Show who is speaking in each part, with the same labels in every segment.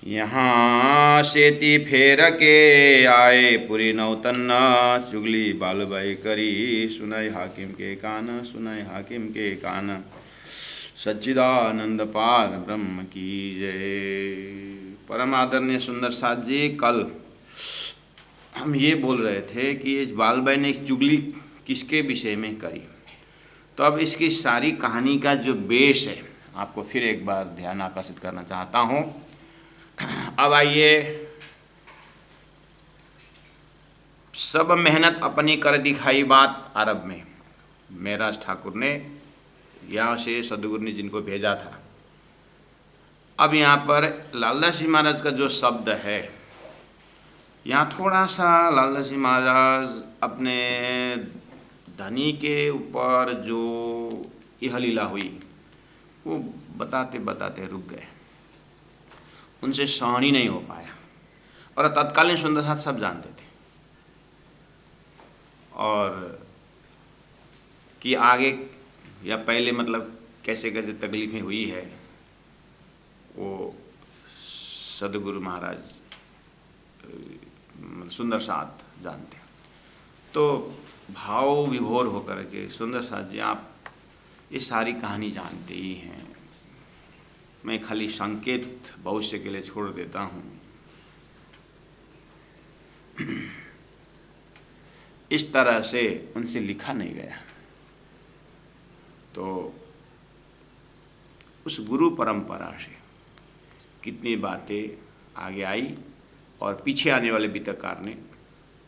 Speaker 1: यहाँ सेती फेर के आए पुरी नौतन्न, चुगली बालबाई करी सुनाई हाकिम के कान, सुनाई हाकिम के कान। सच्चिदानंद पाद ब्रह्म की जय। परम आदरणीय सुंदर साथ जी, कल हम ये बोल रहे थे कि इस बालबाई ने एक चुगली किसके विषय में करी। तो अब इसकी सारी कहानी का जो बेस है आपको फिर एक बार ध्यान आकर्षित करना चाहता हूँ। अब आइए, सब मेहनत अपनी कर दिखाई बात अरब में। महराज ठाकुर ने यहाँ से सदगुरु ने जिनको भेजा था। अब यहाँ पर लालदास जी महाराज का जो शब्द है, यहाँ थोड़ा सा लालदास जी महाराज अपने धनी के ऊपर जो यह लीला हुई वो बताते बताते रुक गए, उनसे सहन ही नहीं हो पाया। और तत्कालीन सुंदर साथ सब जानते थे और कि आगे या पहले मतलब कैसे कैसे तकलीफें हुई है वो सदगुरु महाराज सुंदर साथ जानते। तो भाव विभोर होकर के सुंदर साथ जी आप ये सारी कहानी जानते ही हैं, मैं खाली संकेत भविष्य के लिए छोड़ देता हूँ। इस तरह से उनसे लिखा नहीं गया। तो उस गुरु परंपरा से कितनी बातें आगे आई और पीछे आने वाले बीतकार ने,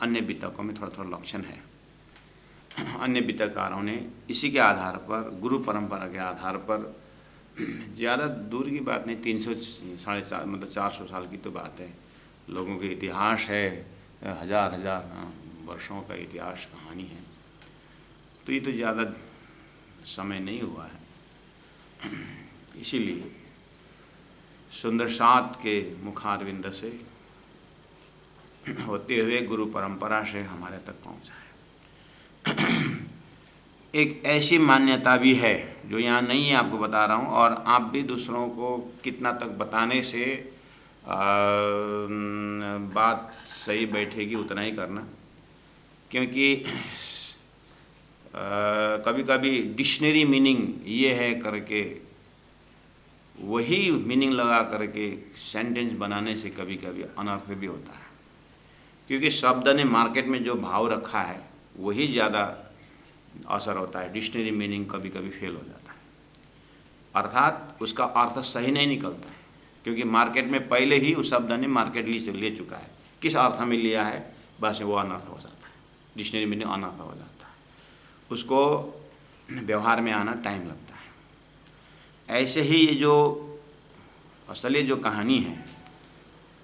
Speaker 1: अन्य बीतकों में थोड़ा थोड़ा लक्षण है। अन्य बीतकारों ने इसी के आधार पर, गुरु परंपरा के आधार पर, ज़्यादा दूर की बात नहीं, 300 साढ़े चार मतलब 400 साल की तो बात है। लोगों के इतिहास है, हजार वर्षों का इतिहास कहानी है। तो ये तो ज़्यादा समय नहीं हुआ है। इसीलिए सुंदर साथ के मुखारविंद से होते हुए गुरु परंपरा से हमारे तक पहुँचा है। एक ऐसी मान्यता भी है जो यहाँ नहीं है, आपको बता रहा हूँ, और आप भी दूसरों को कितना तक बताने से बात सही बैठेगी उतना ही करना। क्योंकि कभी कभी डिक्शनरी मीनिंग ये है करके वही मीनिंग लगा करके सेंटेंस बनाने से कभी कभी अनर्थ भी होता है। क्योंकि शब्द ने मार्केट में जो भाव रखा है वही ज़्यादा असर होता है, डिक्शनरी मीनिंग कभी कभी फेल हो जाता है, अर्थात उसका अर्थ सही नहीं निकलता है। क्योंकि मार्केट में पहले ही उस शब्द ने मार्केट ले चुका है, किस अर्थ में लिया है, बस वो अनर्थ हो जाता है, डिक्शनरी मीनिंग अनर्थ हो जाता है, उसको व्यवहार में आना टाइम लगता है। ऐसे ही ये जो असली जो कहानी है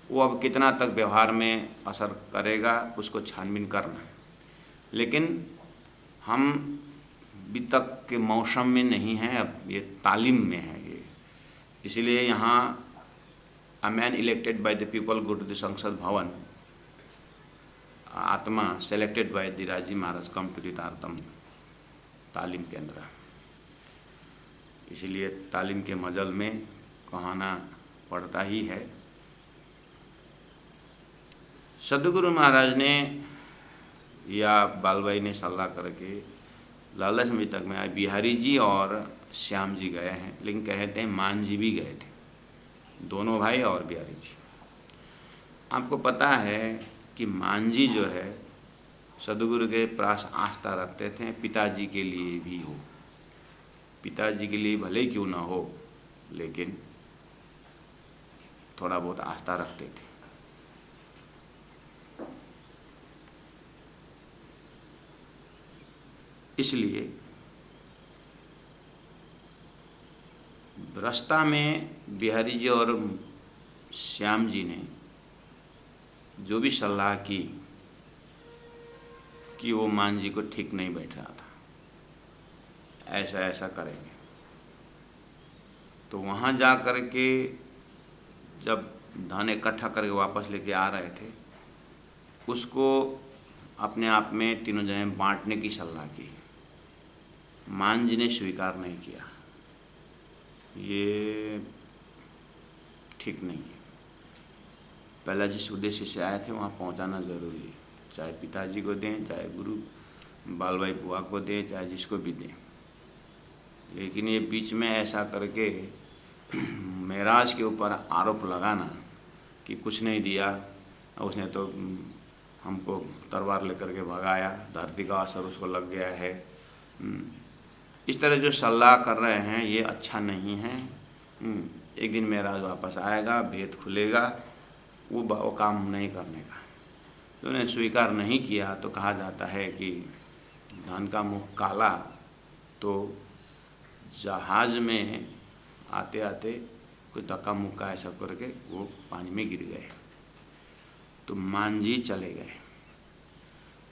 Speaker 1: वो अब कितना तक व्यवहार में असर करेगा उसको छानबीन करना। लेकिन हम बीतक के मौसम में नहीं हैं, अब ये तालीम में है ये। इसलिए यहाँ a man elected by the people go to the Sansad Bhavan, आत्मा सेलेक्टेड बाय द राजी महाराज कम टू तारतम, तालीम केंद्र। इसलिए तालीम के मजल में कहना पड़ता ही है। सदगुरु महाराज ने या बालबाई ने सलाह करके लालच में तक में आए। बिहारी जी और श्याम जी गए हैं, लेकिन कहते हैं मान जी भी गए थे, दोनों भाई और बिहारी जी। आपको पता है कि मान जी जो है सदगुरु के पास आस्था रखते थे, पिताजी के लिए भी हो, पिताजी के लिए भले क्यों ना हो लेकिन थोड़ा बहुत आस्था रखते थे। इसलिए रास्ता में बिहारी जी और श्याम जी ने जो भी सलाह की कि वो मान जी को ठीक नहीं बैठ रहा था, ऐसा ऐसा करेंगे। तो वहाँ जा कर के जब धन इकट्ठा करके वापस लेके आ रहे थे, उसको अपने आप में तीनों जने बांटने की सलाह की। मान जी ने स्वीकार नहीं किया, ये ठीक नहीं है। पहला जिस उद्देश्य से आए थे वहाँ पहुँचाना ज़रूरी है, चाहे पिताजी को दें, चाहे गुरु बाल भाई बुआ को दें, चाहे जिसको भी दें। लेकिन ये बीच में ऐसा करके महराज के ऊपर आरोप लगाना कि कुछ नहीं दिया, उसने तो हमको तलवार लेकर के भगाया, धरती का असर उसको लग गया है, इस तरह जो सलाह कर रहे हैं ये अच्छा नहीं है। एक दिन महराज वापस आएगा, भेद खुलेगा, वो काम नहीं करने का। तो उन्हें स्वीकार नहीं किया तो कहा जाता है कि धन का मुख काला, तो जहाज़ में आते आते कुछ धक्का मुक्का ऐसा करके वो पानी में गिर गए, तो मांझी चले गए।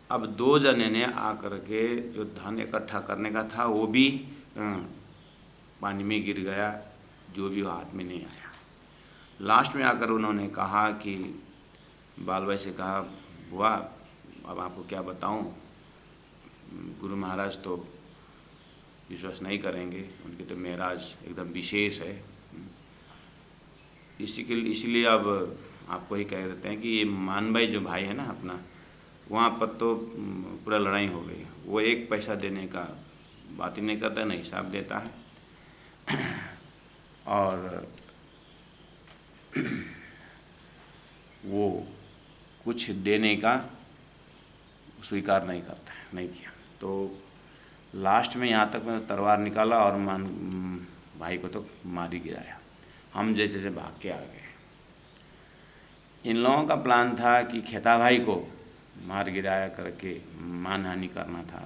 Speaker 1: अब 2 जने ने आकर के जो धन इकट्ठा करने का था वो भी पानी में गिर गया, जो भी हाथ में नहीं आया। लास्ट में आकर उन्होंने कहा कि बाल भाई से कहा, बुआ अब आपको क्या बताऊं, गुरु महाराज तो विश्वास नहीं करेंगे, उनके तो महराज एकदम विशेष है। इसीलिए अब आपको ही कह देते हैं कि ये मान भाई जो भाई है ना अपना, वहाँ पर तो पूरा लड़ाई हो गई। वो 1 पैसा देने का बात ही नहीं करता, ना हिसाब देता है, और वो कुछ देने का स्वीकार नहीं करता है, नहीं किया। तो लास्ट में यहाँ तक मैं तलवार निकाला और भाई को तो मार ही गिराया। हम जैसे भाग के आ गए। इन लोगों का प्लान था कि खेता भाई को मार गिराया करके मानहानि करना था,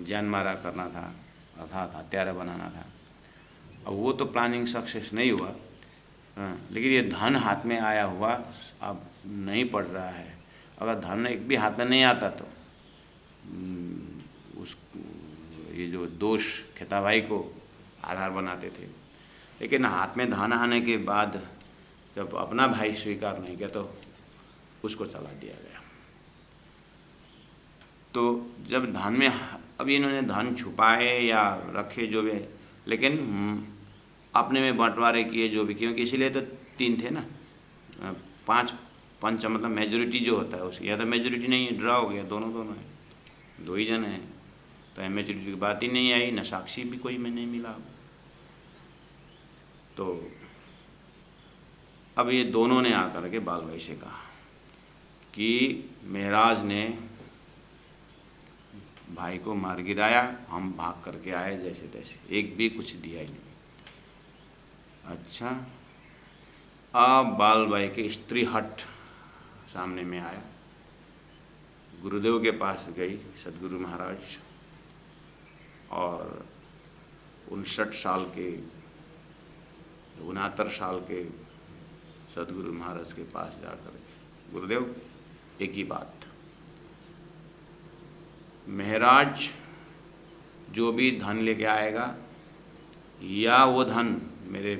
Speaker 1: जान मारा करना था, अर्थात हत्यारा बनाना था। अब वो तो प्लानिंग सक्सेस नहीं हुआ, लेकिन ये धन हाथ में आया हुआ अब नहीं पड़ रहा है। अगर धन एक भी हाथ में नहीं आता तो ये जो दोष खेता भाई को आधार बनाते थे, लेकिन हाथ में धन आने के बाद जब अपना भाई स्वीकार नहीं किया तो उसको चला दिया गया। तो जब धन में अब इन्होंने धन छुपाए या रखे जो भी, लेकिन अपने में बंटवारे किए जो भी, क्योंकि इसीलिए तो 3 थे ना, 5 पंच मतलब मेजोरिटी जो होता है उसकी, या तो मेजोरिटी नहीं, ड्रा हो गया, दोनों है, 2 ही जन हैं, तो मेजोरिटी की बात ही नहीं आई, न साक्षी भी कोई में नहीं मिला। तो अब ये दोनों ने आकर के बाल भाई से कहा कि महराज ने भाई को मार गिराया, हम भाग करके आए जैसे तैसे, एक भी कुछ दिया ही नहीं। अच्छा, अब बाल भाई के स्त्री हट सामने में आया, गुरुदेव के पास गई सदगुरु महाराज, और 59 साल के 69 साल के सदगुरु महाराज के पास जाकर, गुरुदेव एक ही बात, महराज जो भी धन लेके आएगा, या वो धन मेरे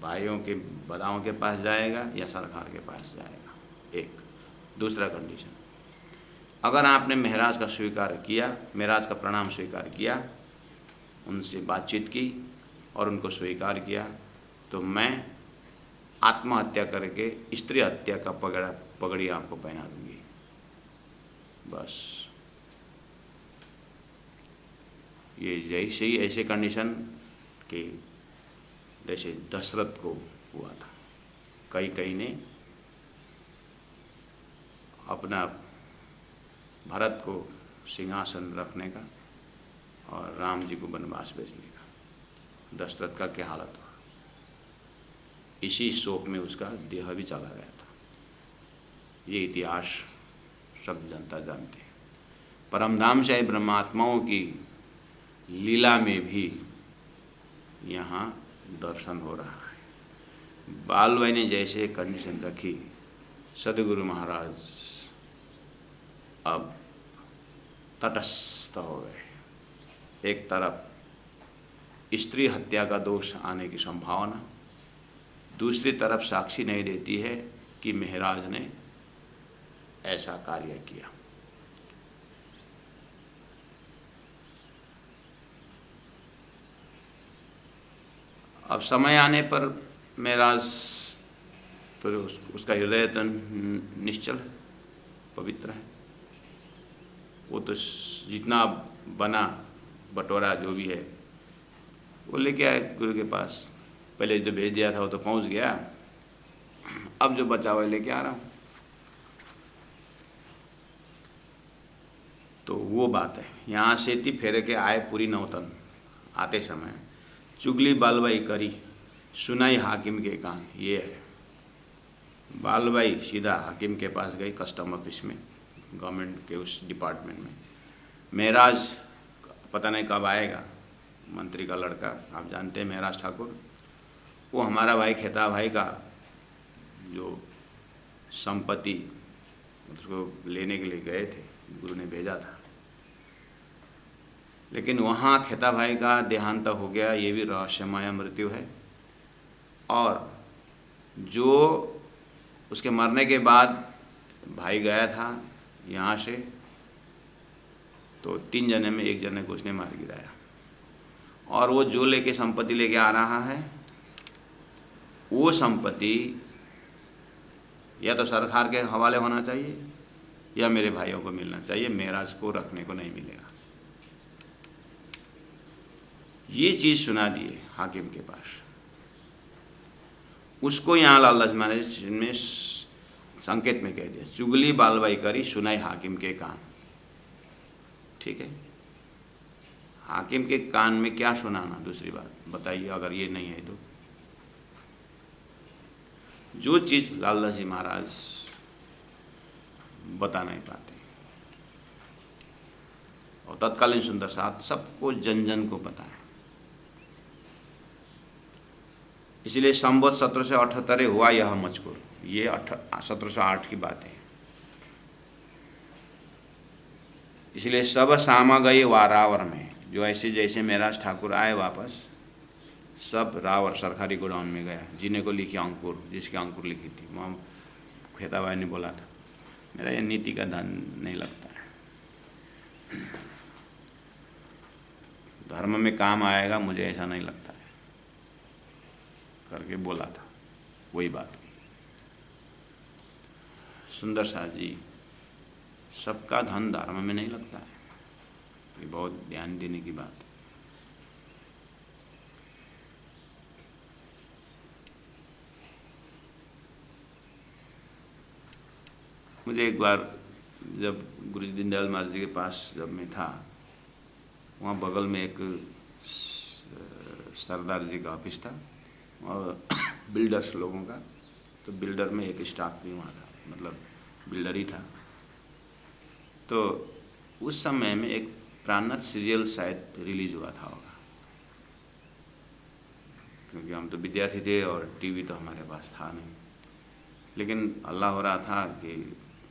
Speaker 1: भाइयों के बदाओं के पास जाएगा या सरकार के पास जाएगा। एक दूसरा कंडीशन, अगर आपने महराज का स्वीकार किया, महराज का प्रणाम स्वीकार किया, उनसे बातचीत की और उनको स्वीकार किया, तो मैं आत्महत्या करके स्त्री हत्या का पगड़ी आपको पहना दूंगी। बस ये जैसे ही ऐसे कंडीशन के जैसे दशरथ को हुआ था, कई ने अपना भरत को सिंहासन रखने का और राम जी को वनवास भेजने का, दशरथ का क्या हालत हुआ, इसी शोक में उसका देह भी चला गया था। ये इतिहास सब जनता जानते हैं। परमधाम शाही ब्रह्मात्माओं की लीला में भी यहाँ दर्शन हो रहा है। बाल भाई ने जैसे कंडीशन रखी, सदगुरु महाराज अब तटस्थ हो गए। एक तरफ स्त्री हत्या का दोष आने की संभावना, दूसरी तरफ साक्षी नहीं देती है कि महराज ने ऐसा कार्य किया। अब समय आने पर महराज तो उसका हृदय तो निश्चल है, पवित्र है। वो तो जितना बना बटोरा जो भी है वो लेके आए गुरु के पास। पहले जो भेज दिया था वो तो पहुंच गया, अब जो बचा हुआ लेके आ रहा हूँ। तो वो बात है। यहाँ से थी फेरे के आए पूरी नौतन। आते समय चुगली बालबाई करी, सुनाई हाकिम के कान। ये है बालबाई सीधा हाकिम के पास गई, कस्टम ऑफिस में, गवर्नमेंट के उस डिपार्टमेंट में। महराज पता नहीं कब आएगा, मंत्री का लड़का, आप जानते हैं महराज ठाकुर, वो हमारा भाई खेता भाई का जो संपत्ति उसको लेने के लिए गए थे, गुरु ने भेजा था। लेकिन वहाँ खेता भाई का देहांत हो गया, ये भी रहस्यमय मृत्यु है। और जो उसके मरने के बाद भाई गया था यहाँ से, तो 3 जने में 1 जने को उसने मार गिराया। और वो जो लेके संपत्ति लेके आ रहा है, वो संपत्ति या तो सरकार के हवाले होना चाहिए या मेरे भाइयों को मिलना चाहिए, महराज को रखने को नहीं मिलेगा। ये चीज़ सुना दिए हाकिम के पास। उसको यहाँ लालदास महाराज ने संकेत में कह दिया, चुगली बालबाई करी, सुनाई हाकिम के कान। ठीक है, हाकिम के कान में क्या सुनाना, दूसरी बात बताइए, अगर ये नहीं है तो। जो चीज़ लालदास जी महाराज बता नहीं पाते, और तत्कालीन सुंदर साथ सबको जन जन को पता है। इसलिए संवत 1778 हुआ यह मजकूर, ये 1708 की बात है। इसलिए सब सामा गई वारावर में, जो ऐसे जैसे महराज ठाकुर आए वापस, सब रावर सरकारी गोडाउन में गया। जिन्हें को लिखी अंकुर, जिसकी अंकुर लिखी थी, वहाँ खेता भाई ने बोला था, मेरा ये नीति का धन नहीं लगता है, धर्म में काम आएगा, मुझे ऐसा नहीं लगता है, करके बोला था। वही बात हुई। सुंदर साथ जी, सबका धन धर्म में नहीं लगता है, ये बहुत ध्यान देने की बात है। मुझे एक बार जब गुरु जी दीनदयाल महाराज जी के पास जब मैं था, वहाँ बगल में एक सरदार जी का ऑफिस था और बिल्डर्स लोगों का, तो बिल्डर में एक स्टाफ भी वहाँ था, मतलब बिल्डर ही था। तो उस समय में एक प्राणनाथ सीरियल शायद रिलीज हुआ था होगा, क्योंकि हम तो विद्यार्थी थे और टीवी तो हमारे पास था नहीं, लेकिन अल्लाह हो रहा था कि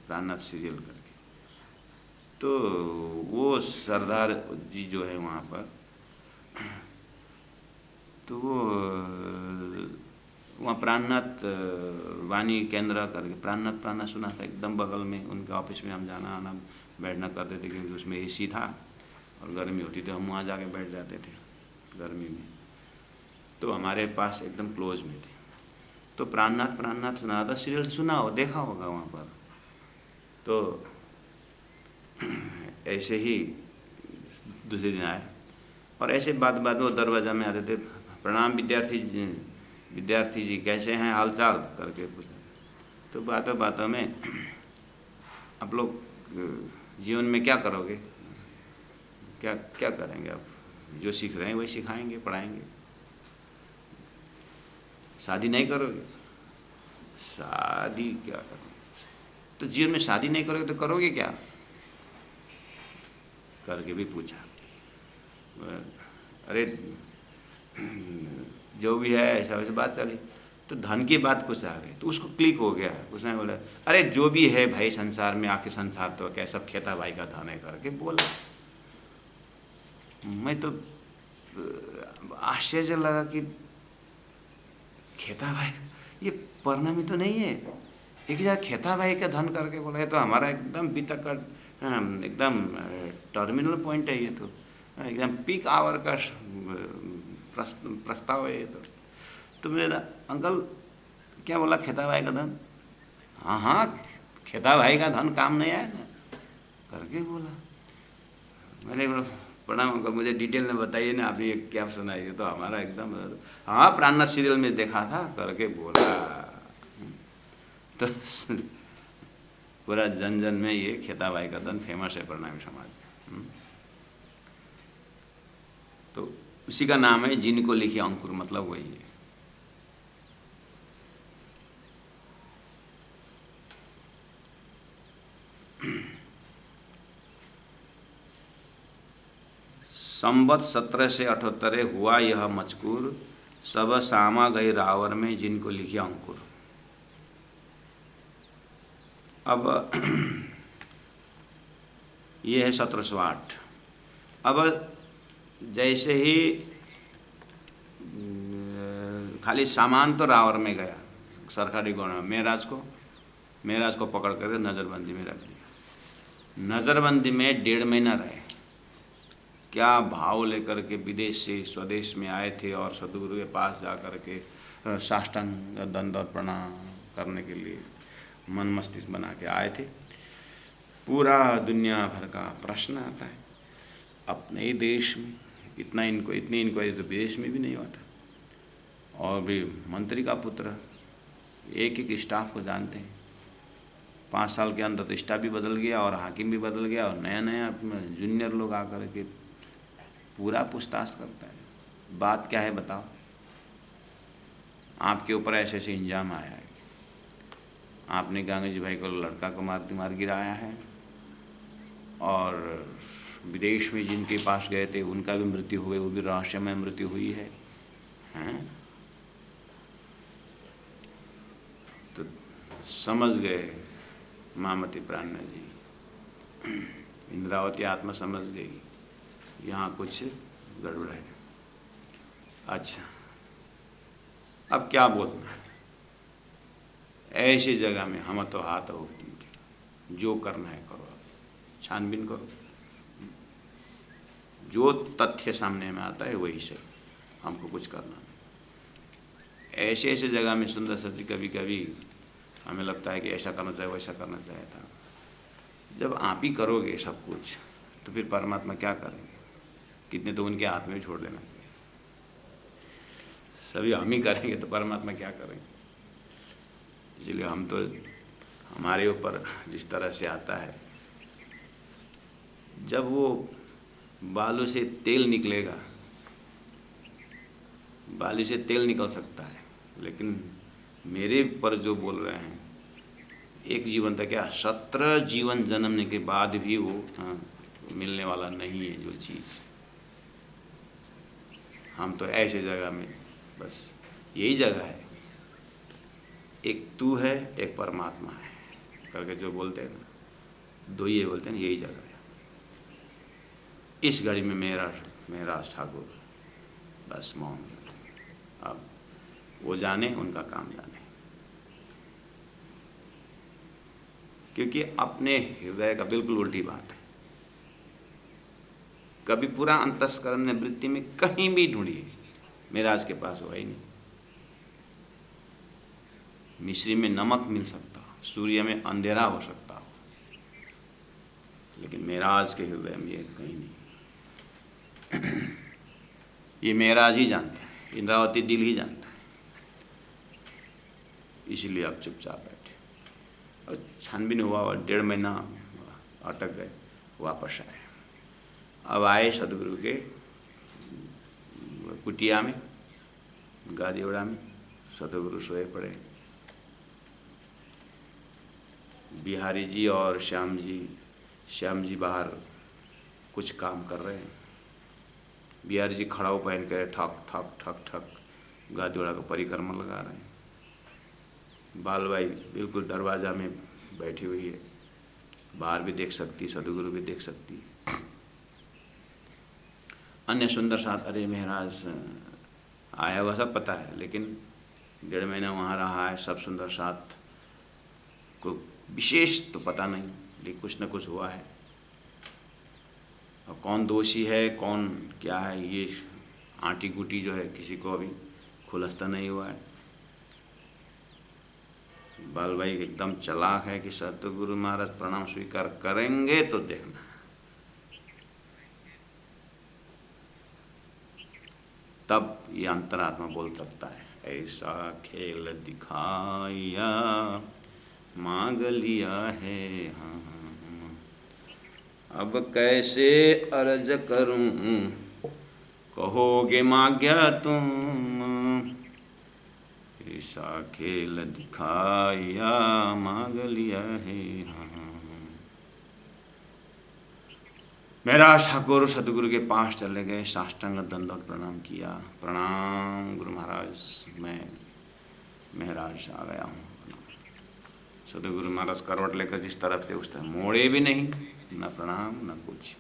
Speaker 1: प्राणनाथ सीरियल करके। तो वो सरदार जी जो है वहाँ पर, तो वो वहाँ प्राणनाथ वाणी केंद्र करके, प्राणनाथ सुना था, एकदम बगल में उनके ऑफिस में हम जाना आना बैठना करते थे, क्योंकि उसमें एसी था और गर्मी होती थी, हम वहाँ जाके बैठ जाते थे गर्मी में। तो हमारे पास एकदम क्लोज में थे। तो प्राणनाथ सुना था, सीरियल सुना हो, देखा होगा वहाँ पर। तो ऐसे ही दूसरे दिन आए और ऐसे बात वो दरवाज़ा में आते थे, प्रणाम विद्यार्थी जी कैसे हैं, हालचाल करके पूछते। तो बातों में आप लोग जीवन में क्या करोगे, क्या करेंगे आप, जो सीख रहे हैं वही सिखाएंगे, पढ़ाएंगे। शादी नहीं करोगे, शादी क्या करोगे, तो जीवन में शादी नहीं करोगे तो करोगे क्या, करके भी पूछा। अरे जो भी है ऐसा वैसे बात चली, तो धन की बात कुछ आ गई, तो उसको क्लिक हो गया। उसने बोला अरे जो भी है भाई संसार में, आके संसार तो क्या सब खेता भाई का धन है, करके बोला। मैं तो आश्चर्य लगा कि खेता भाई, ये पढ़ना में तो नहीं है, एक हजार खेता भाई का धन करके बोला। ये तो हमारा एकदम बीता का एकदम टर्मिनल पॉइंट है, ये तो एकदम पीक आवर का प्रस्ताव है ये तो। मेरा अंकल क्या बोला? खेता भाई का धन? हाँ हाँ, खेता भाई का धन काम नहीं आया ना करके बोला। मैंने बोला प्रणाम अंकल, मुझे डिटेल में बताइए ना, आपने ये क्या सुनाई? है तो हमारा एकदम, हाँ प्राणनाथ सीरियल में देखा था करके बोला। तो पूरा जन जन में ये खेता भाई का धन फेमस है प्रणामी समाज में। तो उसी का नाम है जिनको लिखी अंकुर, मतलब वही है। संवत 1778 हुआ यह मचकूर, सब सामा गई रावर में जिनको लिखी अंकुर। अब ये है 1708। अब जैसे ही खाली सामान तो रावर में गया सरकारी गौड़, मेराज को पकड़ कर नज़रबंदी में रख दिया। नज़रबंदी में 1.5 महीना रहे। क्या भाव लेकर के विदेश से स्वदेश में आए थे और सदगुरु के पास जा कर के साष्टांग दंडवत प्रणाम करने के लिए मन मस्तिष्क बना के आए थे। पूरा दुनिया भर का प्रश्न आता है। अपने ही देश में इतनी इंक्वायरी तो विदेश में भी नहीं हुआ था। और भी मंत्री का पुत्र, एक एक स्टाफ को जानते हैं। 5 साल के अंदर तो स्टाफ भी बदल गया और हाकिम भी बदल गया और नया नया जूनियर लोग आकर के पूरा पूछताछ करता है। बात क्या है बताओ? आपके ऊपर ऐसे ऐसे इंजाम आया है, आपने गांधी जी भाई को लड़का को मार गिराया है, और विदेश में जिनके पास गए थे उनका भी मृत्यु हो गई, वो भी रहस्यमय मृत्यु हुई है। हैं? तो समझ गए मामती प्राणनाथ जी, इंद्रावती आत्मा समझ गई यहाँ कुछ गड़बड़ है। अच्छा, अब क्या बोलना है? ऐसी जगह में हम तो हाथ हो, जो करना है करो, छानबीन करो, जो तथ्य सामने में आता है वही से, हमको कुछ करना नहीं। ऐसे ऐसे जगह में सुंदर सची कभी कभी हमें लगता है कि ऐसा करना चाहिए, वैसा करना चाहिए था। जब आप ही करोगे सब कुछ तो फिर परमात्मा क्या करेंगे? कितने तो उनके हाथ में छोड़ देना चाहिए। सभी हम ही करेंगे तो परमात्मा क्या करेंगे? इसलिए हम तो, हमारे ऊपर जिस तरह से आता है, जब वो बालू से तेल निकलेगा, बालू से तेल निकल सकता है, लेकिन मेरे पर जो बोल रहे हैं, एक जीवन तक क्या 17 जीवन जन्मने के बाद भी वो मिलने वाला नहीं है जो चीज़। हम तो ऐसे जगह में, बस यही जगह है, एक तू है एक परमात्मा है करके जो बोलते हैं ना, दो ये बोलते हैं, यही जगह है। इस घड़ी में मेरा ठाकुर बस मौन। अब वो जाने, उनका काम जाने, क्योंकि अपने हृदय का बिल्कुल उल्टी बात है। कभी पूरा अंतस्करण ने वृत्ति में कहीं भी ढूंढिए, मेराज के पास हुआ ही नहीं। मिश्री में नमक मिल सकता, सूर्य में अंधेरा हो सकता हो, लेकिन मेराज के हृदय में ये कहीं नहीं। ये मेराज ही जानता है, इंद्रावती दिल ही जानता है। इसलिए अब चुपचाप बैठे, और छानबीन हुआ और 1.5 महीना अटक गए, वापस आए। अब आए सदगुरु के कुटिया में, गादीवड़ा में, सदगुरु सोए पड़े। बिहारी जी और श्याम जी बाहर कुछ काम कर रहे हैं। बिहारी जी खड़ाऊ पहन कर ठक ठक ठक ठक गादीवड़ा को परिक्रमा लगा रहे हैं। बालबाई बिल्कुल दरवाज़ा में बैठी हुई है, बाहर भी देख सकती, सदगुरु भी देख सकती। अन्य सुंदर साथ, अरे महाराज आया हुआ सब पता है, लेकिन 1.5 महीना वहाँ रहा है, सब सुंदर साथ को विशेष तो पता नहीं, लेकिन कुछ न कुछ हुआ है। और कौन दोषी है, कौन क्या है, ये आंटी गुटी जो है किसी को अभी खुलस्ता नहीं हुआ है। बाल भाई एकदम चालाक है कि सतगुरु महाराज प्रणाम स्वीकार करेंगे तो देखना। तब ये अंतरात्मा बोल सकता है, ऐसा खेल दिखाया मांग लिया है, हाँ अब कैसे अर्ज करूं, कहोगे मांग्या तुम, ऐसा खेल दिखाया मांग लिया है, हाँ। महराज ठाकुर सतगुरु के पास चले गए, साष्टांग दंडवत प्रणाम किया। प्रणाम गुरु महाराज, मैं महराज आ गया हूँ। सतगुरु महाराज करवट लेकर जिस तरफ थे उस तरफ मोड़े भी नहीं, न प्रणाम न कुछ।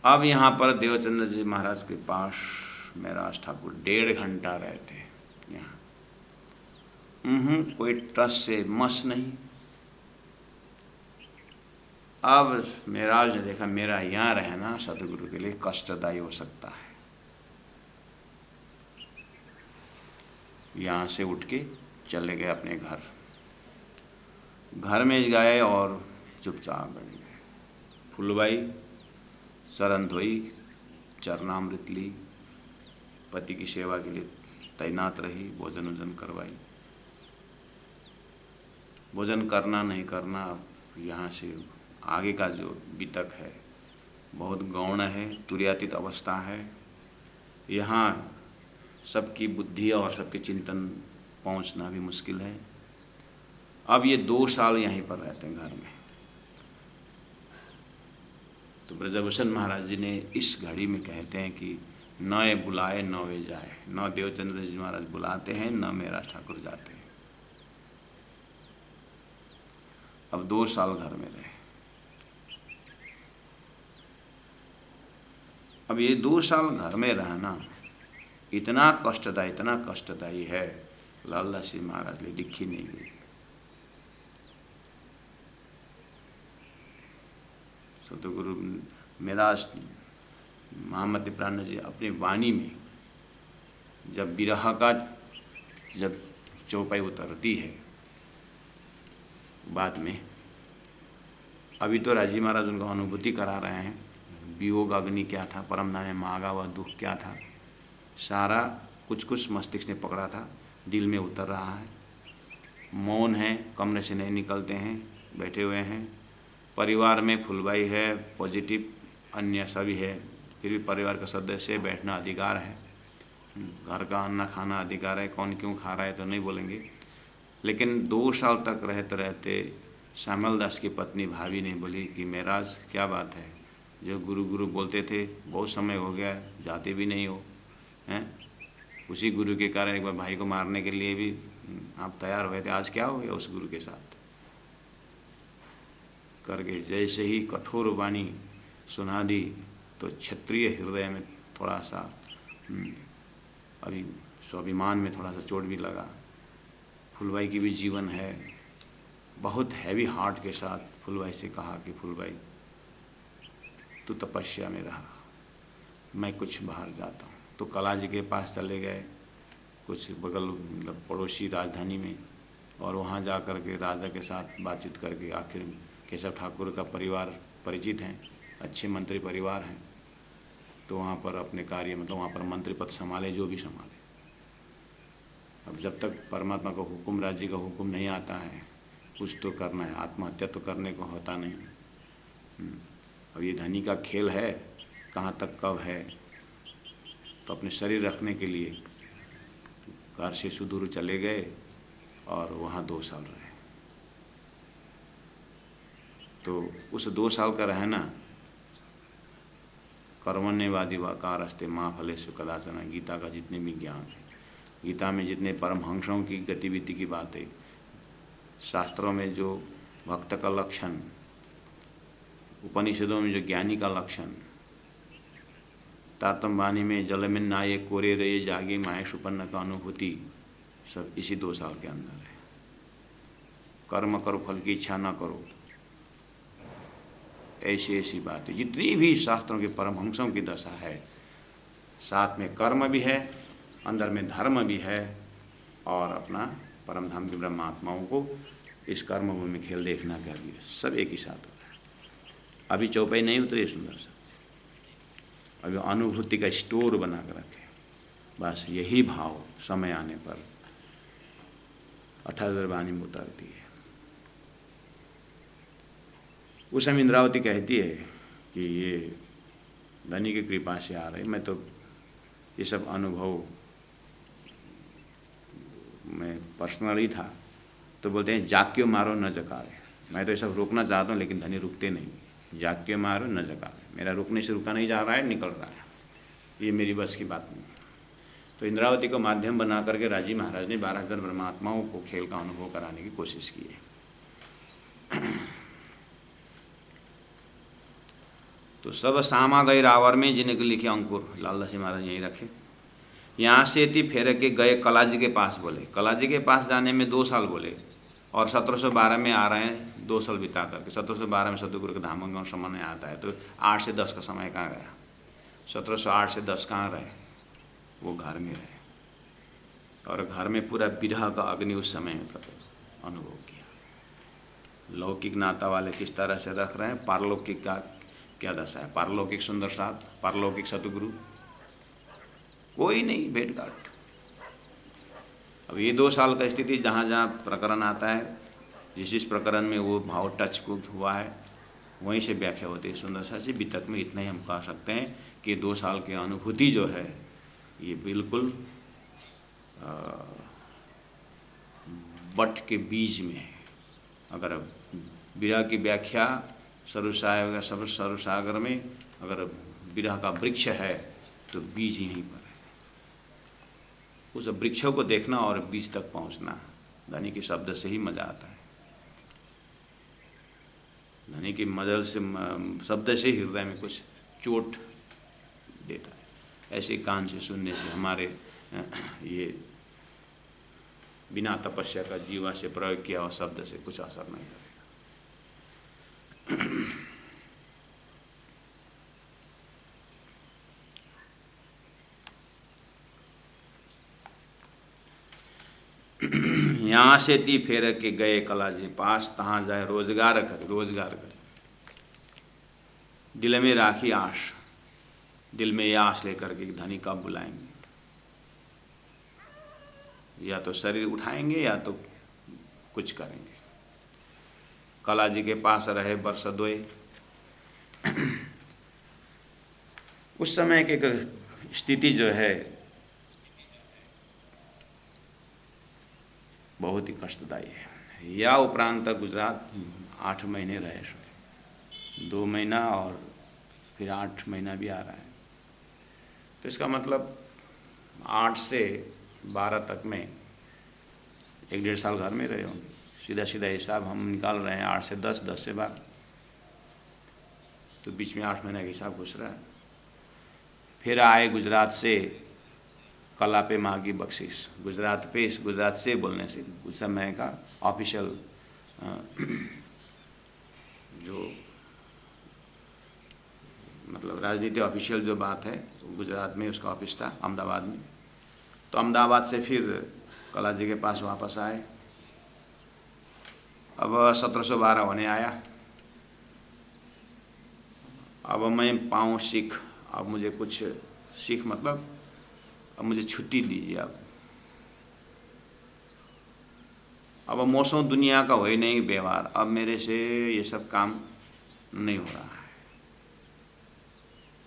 Speaker 1: अब यहाँ पर देवचंद्र जी महाराज के पास महराज ठाकुर 1.5 घंटा रहे थे यहाँ। कोई ट्रस्ट से मस नहीं। अब महराज ने देखा मेरा यहाँ रहना सतगुरु के लिए कष्टदायी हो सकता है, यहाँ से उठ के चले गए अपने घर। घर में गए और चुपचाप बैठ गए। फूलबाई शरण धोई, चरणामृत ली, पति की सेवा के लिए तैनात रही, भोजन वोजन करवाई। भोजन करना नहीं करना यहाँ से आगे का जो बीतक है बहुत गौण है, तुर्यातीत अवस्था है। यहाँ सबकी बुद्धि और सबके चिंतन पहुँचना भी मुश्किल है। अब ये 2 साल यहीं पर रहते हैं घर में। तो ब्रजभूषण महाराज जी ने इस घड़ी में कहते हैं कि न ये बुलाए न वे जाए, न देवचंद्र जी महाराज बुलाते हैं न महराज ठाकुर जाते हैं। अब 2 साल घर में रहे। अब ये 2 साल घर में रहना इतना कष्टदायी है, लालदास जी महाराज ने लिखी नहीं गई। सतगुरु महराज महामति प्राण जी अपनी वाणी में जब विरह का जब चौपाई उतरती है बाद में, अभी तो राजी महाराज उनको अनुभूति करा रहे हैं, वियोग अग्नि क्या था, परम नाम मांगा हुआ दुख क्या था, सारा कुछ मस्तिष्क ने पकड़ा था, दिल में उतर रहा है। मौन है, कमरे से नहीं निकलते हैं, बैठे हुए हैं। परिवार में फुलबाई है, पॉजिटिव, अन्य सभी है, फिर भी परिवार का सदस्य बैठना अधिकार है, घर का अन्न खाना अधिकार है। कौन क्यों खा रहा है तो नहीं बोलेंगे, लेकिन 2 साल तक रहते श्यामल दास की पत्नी भाभी ने बोली कि महराज क्या बात है, जो गुरु गुरु बोलते थे बहुत समय हो गया, जाते भी नहीं हो हैं, उसी गुरु के कारण एक बार भाई को मारने के लिए भी आप तैयार हुए थे, आज क्या हो गया उस गुरु के साथ करके। जैसे ही कठोर वाणी सुना दी तो क्षत्रिय हृदय में थोड़ा सा अभी स्वाभिमान में थोड़ा सा चोट भी लगा। फुलबाई की भी जीवन है, बहुत हैवी हार्ट के साथ फुलबाई से कहा कि फुलबाई तू तपस्या में रहा, मैं कुछ बाहर जाता हूँ। तो कला जी के पास चले गए, कुछ बगल मतलब पड़ोसी राजधानी में, और वहाँ जा कर के राजा के साथ बातचीत करके आखिर केशव ठाकुर का परिवार परिचित हैं, अच्छे मंत्री परिवार हैं, तो वहाँ पर अपने कार्य मतलब वहाँ पर मंत्री पद संभाले, जो भी संभाले। अब जब तक परमात्मा का हुक्म, राज्य का हुक्म नहीं आता है, कुछ तो करना है, आत्महत्या तो करने को होता नहीं। अब ये धनी का खेल है, कहाँ तक कब है, तो अपने शरीर रखने के लिए घर से सुदूर चले गए और वहाँ 2 साल रहे। तो उस 2 साल का रहना कर्मण्यवादी वाकारस्ते माँ फलेषु कदाचन, गीता का जितने भी ज्ञान है, गीता में जितने परमहंसों की गतिविधि की बातें, शास्त्रों में जो भक्त का लक्षण, उपनिषदों में जो ज्ञानी का लक्षण, तातंबानी में जल में नाये कोरे रहे जागे माए सुपन्न का अनुभूति, सब इसी 2 साल के अंदर है। कर्म करो फल की इच्छा ना करो, ऐसी बातें जितनी भी शास्त्रों के परमहंसों की दशा है, साथ में कर्म भी है, अंदर में धर्म भी है, और अपना परम धाम के ब्रह्मात्माओं को इस कर्मभूमि में खेल देखना क्या भी सब एक ही साथ हो रहा है। अभी चौपाई नहीं उतरी सुंदर सा, अभी अनुभूति का स्टोर बना कर रखे। बस यही भाव समय आने पर 18 वाणी में उतरती है। उस समय इंद्रावती कहती है कि ये धनी की कृपा से आ रही, मैं तो ये सब अनुभव में पर्सनली था। तो बोलते हैं जाग क्यों मारो न जगावे, मैं तो ये सब रोकना चाहता हूँ लेकिन धनी रुकते नहीं। जाग क्यों मारो न जगावे, मेरा रुकने से रुका नहीं जा रहा है, निकल रहा है, ये मेरी बस की बात नहीं। तो इंद्रावती को माध्यम बना करके राजी महाराज ने 12,000 ब्रह्मात्माओं को खेल का अनुभव कराने की कोशिश की है। तो सब सामा गए रावर में, जिन्हें लिखे अंकुर लालदास जी महाराज यहीं रखे। यहाँ से थी फेर के गए कलाजी के पास। बोले कलाजी के पास जाने में 2 साल बोले, और 1712 में आ रहे हैं 2 साल बिता करके। 1712 में सतगुरु के धामंगम समय आता है, तो 8 से 10 का समय कहाँ गया। 1708 से 10 कहाँ रहे, वो घर में रहे, और घर में पूरा विरह का अग्नि उस समय में अनुभव किया। लौकिक नाता वाले किस तरह से रख रहे हैं, पारलौकिक का क्या दशा है। पारलौकिक सुंदर साथ, पारलौकिक सतगुरु कोई नहीं, भेंट घाट। अब ये 2 साल का स्थिति, जहाँ जहाँ प्रकरण आता है, जिस प्रकरण में वो भाव टच को हुआ है, वहीं से व्याख्या होती है सुंदर सा से। वितक में इतना ही हम कह सकते हैं कि 2 साल की अनुभूति जो है ये बिल्कुल बट के बीज में है। अगर विरह की व्याख्या सरसागर में अगर विरह का वृक्ष है तो बीज यहीं पर है। उस वृक्षों को देखना और बीज तक पहुंचना, धनी के शब्द से ही मजा आता है। धनी की मदद से, शब्द से हृदय में कुछ चोट देता है। ऐसे कान से सुनने से हमारे ये बिना तपस्या का जीवा से प्रयोग किया और शब्द से कुछ असर नहीं करेगा। यहाँ से ती फेर के गए कलाजी पास, तहाँ जाए रोजगार करे। रोजगार करे, दिल में राखी आश, दिल में यह आश लेकर के धनी कब बुलाएंगे। या तो शरीर उठाएंगे या तो कुछ करेंगे। कलाजी के पास रहे वर्ष 2। उस समय की स्थिति जो है बहुत ही कष्टदायी है। या उपरांत गुजरात 8 महीने रहे, 2 महीना और फिर 8 महीना भी आ रहा है। तो इसका मतलब 8 से 12 तक में 1-1.5 साल घर में रहे होंगे। सीधा सीधा हिसाब हम निकाल रहे हैं, 8 से 10, 10 से 12, तो बीच में 8 महीने का हिसाब घुस रहा है। फिर आए गुजरात से, कला पे मांगी बख्शिश। गुजरात पे, इस गुजरात से बोलने से उस समय का ऑफिशियल जो मतलब राजनीति ऑफिशियल जो बात है, गुजरात में उसका ऑफिस था, अहमदाबाद में। तो अहमदाबाद से फिर कलाजी के पास वापस आए। अब 1712 होने आया। अब मैं पाऊँ सीख, अब मुझे कुछ सीख, मतलब अब मुझे छुट्टी दीजिए। अब मौसम दुनिया का हो ही नहीं व्यवहार, अब मेरे से ये सब काम नहीं हो रहा है।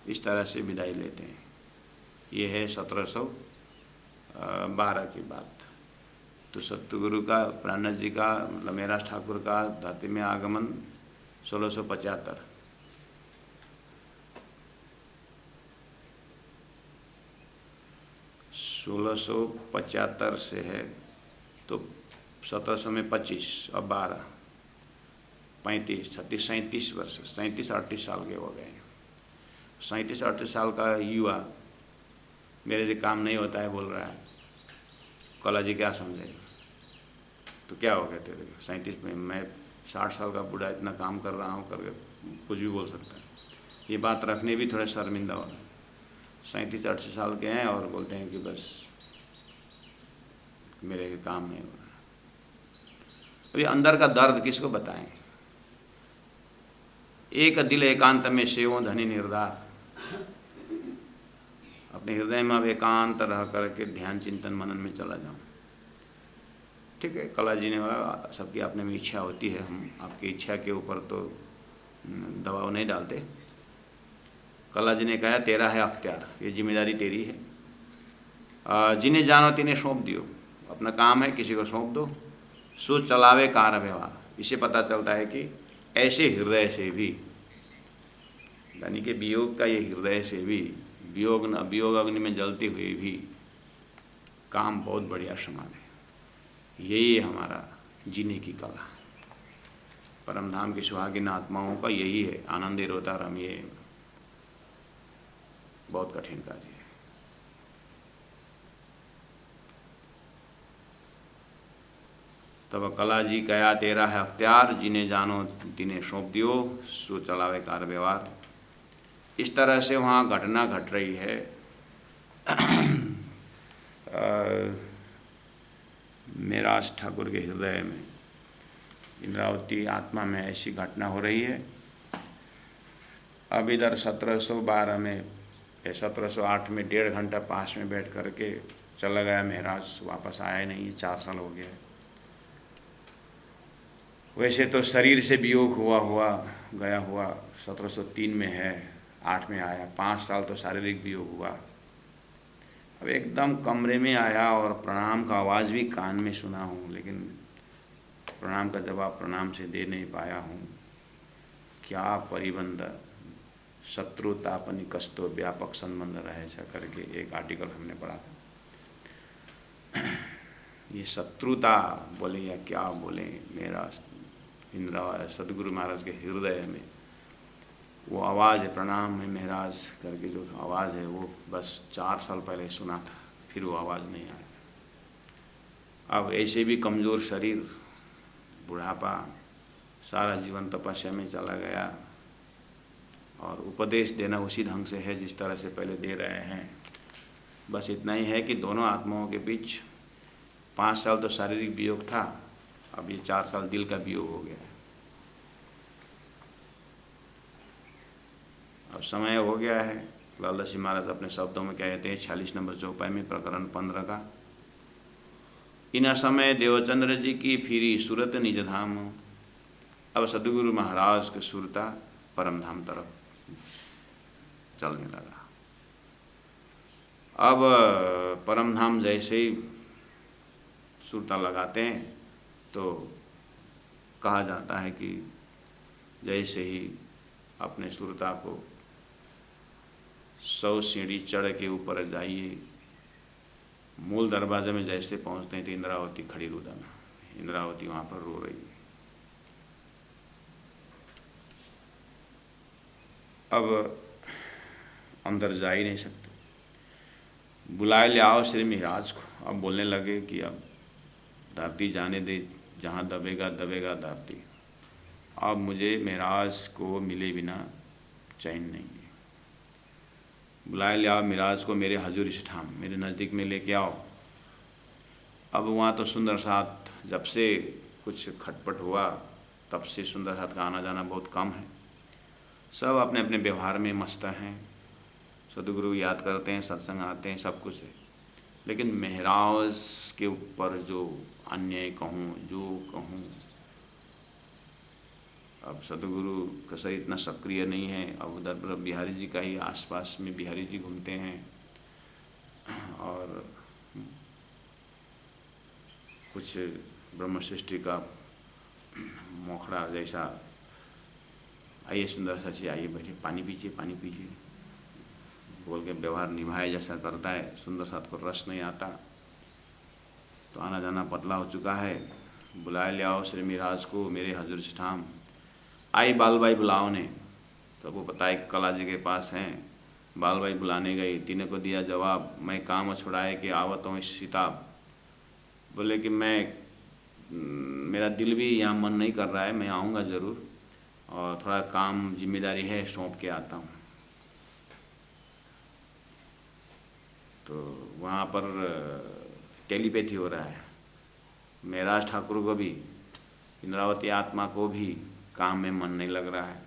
Speaker 1: इस तरह से विदाई लेते हैं। ये है 1712 की बात। तो सतगुरु का, प्राणनाथ जी का, मतलब मेराज ठाकुर का धरती में आगमन 1675। से है तो 1700 में 25 और 12, 35, 36, 37 वर्ष, 37-38 साल के हो गए। 37-38 साल का युवा मेरे से काम नहीं होता है बोल रहा है। कलाजी क्या समझे, तो क्या हो गया तेरे को? 37 में मैं 60 साल का बूढ़ा इतना काम कर रहा हूँ करके कुछ भी बोल सकता है। ये बात रखने भी थोड़े शर्मिंदा हो। 37-38 साल के हैं और बोलते हैं कि बस मेरे काम नहीं हो रहा। अभी अंदर का दर्द किसको बताएं। एक दिल एकांत में सेवो धनी निर्धार, अपने हृदय में अब एकांत रह करके ध्यान चिंतन मनन में चला जाऊं। ठीक है, कला जी ने बोला सबकी अपने में इच्छा होती है, हम आपकी इच्छा के ऊपर तो दबाव नहीं डालते। कला जी ने कहा तेरा है अख्तियार, ये जिम्मेदारी तेरी है, जिन्हें जानो तिन्हें सौंप दियो, अपना काम है किसी को सौंप दो। सो चलावे कार व्यवहार, इससे पता चलता है कि ऐसे हृदय से भी, यानी कि वियोग का ये हृदय से भी, वियोग अग्नि में जलते हुए भी काम बहुत बढ़िया समान है। यही है हमारा जीने की कला। परमधाम की सुहागिन आत्माओं का यही है, आनंदे रोता रमिए, बहुत कठिन कार्य है। तब कला जी कया तेरा है अख्तियार, जिन्हें जानो तिन्हें सौंप दियो, सो चलावे कार व्यवहार। इस तरह से वहाँ घटना घट रही है। मेराज ठाकुर के हृदय में, इंद्रावती आत्मा में ऐसी घटना हो रही है। अब इधर 1712 में 1708 में 1.5 घंटा पास में बैठ करके चला गया महाराज, वापस आया ही नहीं, 4 साल हो गया। वैसे तो शरीर से वियोग हुआ गया हुआ 1703 में है, 8 में आया, 5 साल तो शारीरिक वियोग हुआ। अब एकदम कमरे में आया और प्रणाम का आवाज़ भी कान में सुना हूँ, लेकिन प्रणाम का जवाब प्रणाम से दे नहीं पाया हूँ। क्या परिबंध शत्रुतापनि कस्तो व्यापक संबंध रहे सा करके एक आर्टिकल हमने पढ़ा था। ये शत्रुता बोले या क्या बोले, मेरा इंद्रा सदगुरु महाराज के हृदय में वो आवाज़ है, प्रणाम है महाराज करके जो आवाज़ है, वो बस 4 साल पहले सुना था, फिर वो आवाज़ नहीं आया। अब ऐसे भी कमज़ोर शरीर, बुढ़ापा, सारा जीवन तपस्या में चला गया, और उपदेश देना उसी ढंग से है जिस तरह से पहले दे रहे हैं। बस इतना ही है कि दोनों आत्माओं के बीच 5 साल तो शारीरिक वियोग था, अब ये 4 साल दिल का वियोग हो गया है। अब समय हो गया है। लालदास जी महाराज अपने शब्दों में कहते हैं 46 नंबर चौपाई में प्रकरण 15 का, इन समय देवचंद्र जी की फिरी सूरत निज धाम। अब सदगुरु महाराज के सुरता परमधाम तरफ चलने लगा। अब परमधाम जैसे ही सुरता लगाते हैं तो कहा जाता है कि जैसे ही अपने सुरता को 100 सीढ़ी चढ़ के ऊपर जाइए, मूल दरवाजे में जैसे पहुंचते हैं तो इंद्रावती खड़ी रुदन, इंद्रावती वहाँ पर रो रही है। अब अंदर जा ही नहीं सकते, बुलाए ले आओ श्री महाराज को। अब बोलने लगे कि अब धरती जाने दे, जहाँ दबेगा दबेगा धरती, अब मुझे महाराज को मिले बिना चैन नहीं है। बुलाए ले आओ महाराज को मेरे हजूर ठाम, मेरे नज़दीक में लेके आओ। अब वहाँ तो सुंदर साथ जब से कुछ खटपट हुआ तब से सुंदर साथ का आना जाना बहुत कम है, सब अपने अपने व्यवहार में मस्त हैं, सदगुरु याद करते हैं, सत्संग आते हैं, सब कुछ है। लेकिन महाराज के ऊपर जो अन्याय कहूँ, जो कहूँ, अब सदगुरु का शरीर इतना सक्रिय नहीं है। अब उधर बिहारी जी का ही आसपास में बिहारी जी घूमते हैं, और कुछ ब्रह्म सृष्टि का मोखड़ा जैसा, आइए सुंदर सा जी आइए बैठे, पानी पीजिए पानी पीजिए बोल के व्यवहार निभाए जैसा करता है। सुंदर साथ को रस नहीं आता, तो आना जाना पतला हो चुका है। बुलाए ले आओ श्री महाराज को मेरे हजूर ठाम। आई बालबाई बुलाओ ने, तो वो बताए कला जी के पास हैं। बालबाई बुलाने गई, तीनों को दिया जवाब, मैं काम छुड़ाए कि आवत हूँ सीताब। बोले कि मेरा दिल भी यहाँ मन नहीं कर रहा है, मैं आऊँगा ज़रूर, और थोड़ा काम जिम्मेदारी है, सौंप के आता हूँ। तो वहाँ पर टेलीपैथी हो रहा है। महाराज ठाकुर को भी इंद्रावती आत्मा को भी काम में मन नहीं लग रहा है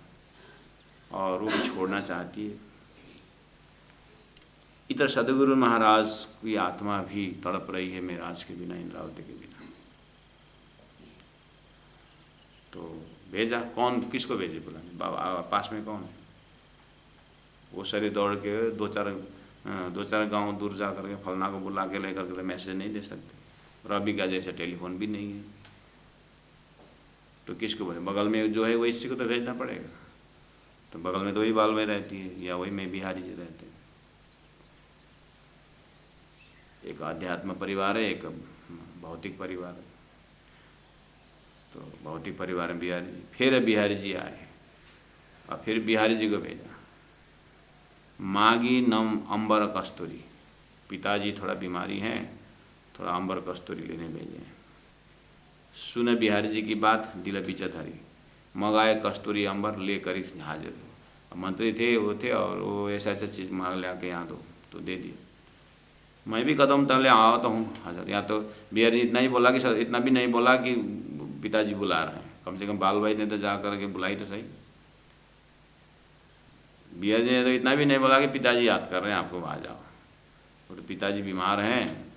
Speaker 1: और वो भी छोड़ना चाहती है। इधर सदगुरु महाराज की आत्मा भी तड़प रही है मेराज के बिना, इंद्रावती के बिना। तो भेजा, कौन किसको भेजे बुलाने? बाबा पास में कौन है? वो सारी दौड़ के दो चार गांव दूर जा करके फलना को बुला के लेकर के मैसेज नहीं दे सकते, और अभी का जैसे टेलीफोन भी नहीं है, तो किसको बोले? बगल में जो है वो इसी को तो भेजना पड़ेगा। तो बगल में तो वही बाल में रहती है या वही में बिहारी जी रहते हैं। एक आध्यात्म परिवार है, एक भौतिक परिवार है। तो भौतिक परिवार में बिहारी जी, फिर बिहारी जी आए और फिर बिहारी जी को भेजा। मागी नम अंबर कस्तूरी, पिताजी थोड़ा बीमारी हैं, थोड़ा अंबर कस्तूरी लेने भेजे। सुने बिहारी जी की बात, दिल बिचत हरी, मंगाए कस्तूरी अंबर लेकर हाजिर हो। मंत्री थे वो थे, और वो ऐसा चीज़ मांग ले आके यहाँ दो, तो दे दिए। मैं भी कदम तले आता हूँ हाजिर। या तो बिहारी जी इतना ही बोला कि इतना भी नहीं बोला कि पिताजी बुला रहे हैं, कम से कम बाल भाई ने तो जा करके बुलाई तो सही। बिहारी जी ने तो इतना भी नहीं बोला कि पिताजी याद कर रहे हैं आपको, आ जाओ। वो तो पिताजी बीमार हैं,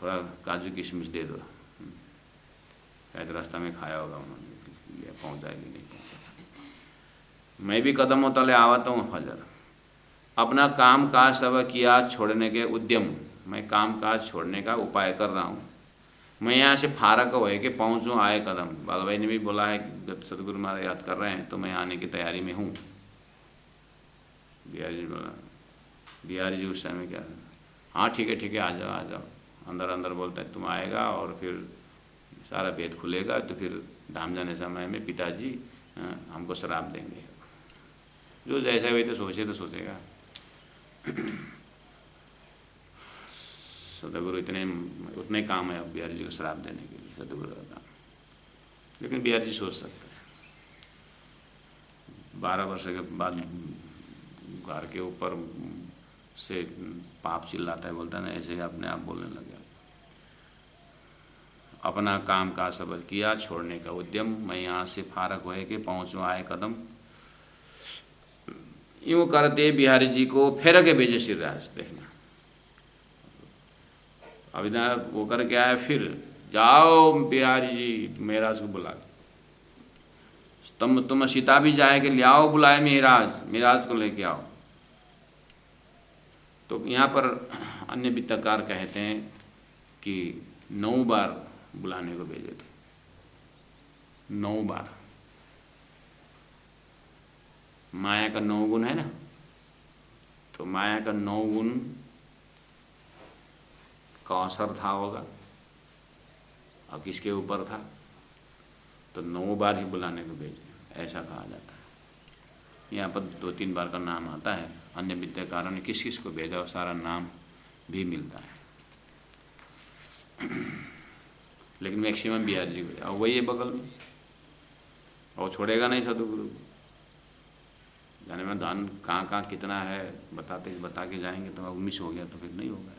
Speaker 1: थोड़ा काजू किशमिश दे दो, शायद रास्ता में खाया होगा उन्होंने, ये पहुँचाएगी नहीं पहुँचा। मैं भी कदमों तले आवता हूँ हजर, अपना काम काज सब किया छोड़ने के उद्यम, मैं काम काज छोड़ने का उपाय कर रहा हूँ। मैं यहाँ से फारक हो कि पहुँचूँ आए कदम। बाल भाई ने भी बोला है कि जब सदगुरु महाराज याद कर रहे हैं तो मैं आने की तैयारी में हूँ। बिहारी जी बोला, बिहारी जी उस समय क्या, हाँ ठीक है आ जाओ आ जाओ। अंदर अंदर बोलता है तुम आएगा और फिर सारा भेद खुलेगा, तो फिर धाम जाने समय में पिताजी हमको शराब देंगे। जो जैसा वही तो सोचेगा। सदगुरु उतने काम है अब बिहारी जी को श्राप देने के लिए, सदगुरु का काम। लेकिन बिहारी जी सोच सकते हैं। 12 वर्ष के बाद घर के ऊपर से पाप चिल्लाता है, बोलता है ना, ऐसे अपने आप बोलने लग गया। अपना काम का सब किया छोड़ने का उद्यम, मैं यहाँ से फारक होए के पहुँचूँ आए कदम। यूँ करते बिहारी जी को फेर के भेजे श्रीराज। देखना अभी ना वो करके आया, फिर जाओ बिहारी जी मेराज को बुला, तुम सीता भी जाए कि ले आओ, बुलाए मेराज को लेके आओ। तो यहाँ पर अन्य वित्तकार कहते हैं कि 9 बार बुलाने को भेजे थे, 9 बार। माया का 9 गुण है ना, तो माया का 9 गुण का असर था होगा, अब किसके ऊपर था, तो 9 बार ही बुलाने को भेजे, ऐसा कहा जाता है। यहाँ पर 2-3 बार का नाम आता है। अन्य विद्याकारों ने किस किस को भेजा वो सारा नाम भी मिलता है। लेकिन मैक्सिमम बिहारी जी को, और वही है बगल में, और छोड़ेगा नहीं सदगुरु को। जाने में धन कहाँ कितना है बता के जाएंगे, तो अब मिस हो गया तो फिर नहीं होगा।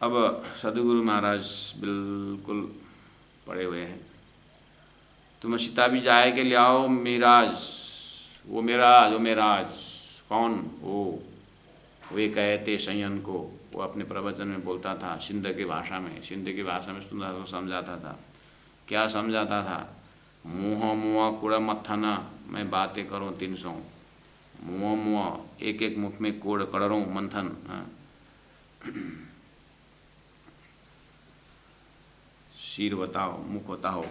Speaker 1: अब सदगुरु महाराज बिल्कुल पड़े हुए हैं। तुम सीता भी जाए के ले आओ मेराज, वो मेराज कौन? वो ये कहते संयन को, वो अपने प्रवचन में बोलता था सिंध की भाषा में सुंदर को समझाता था। क्या समझाता था? मुँह कूड़ा मत्थना, मैं बातें करूँ 300, मुँह एक मुख में कूड़ कड़रूँ मंथन। सिर बताओ मुख बताओ,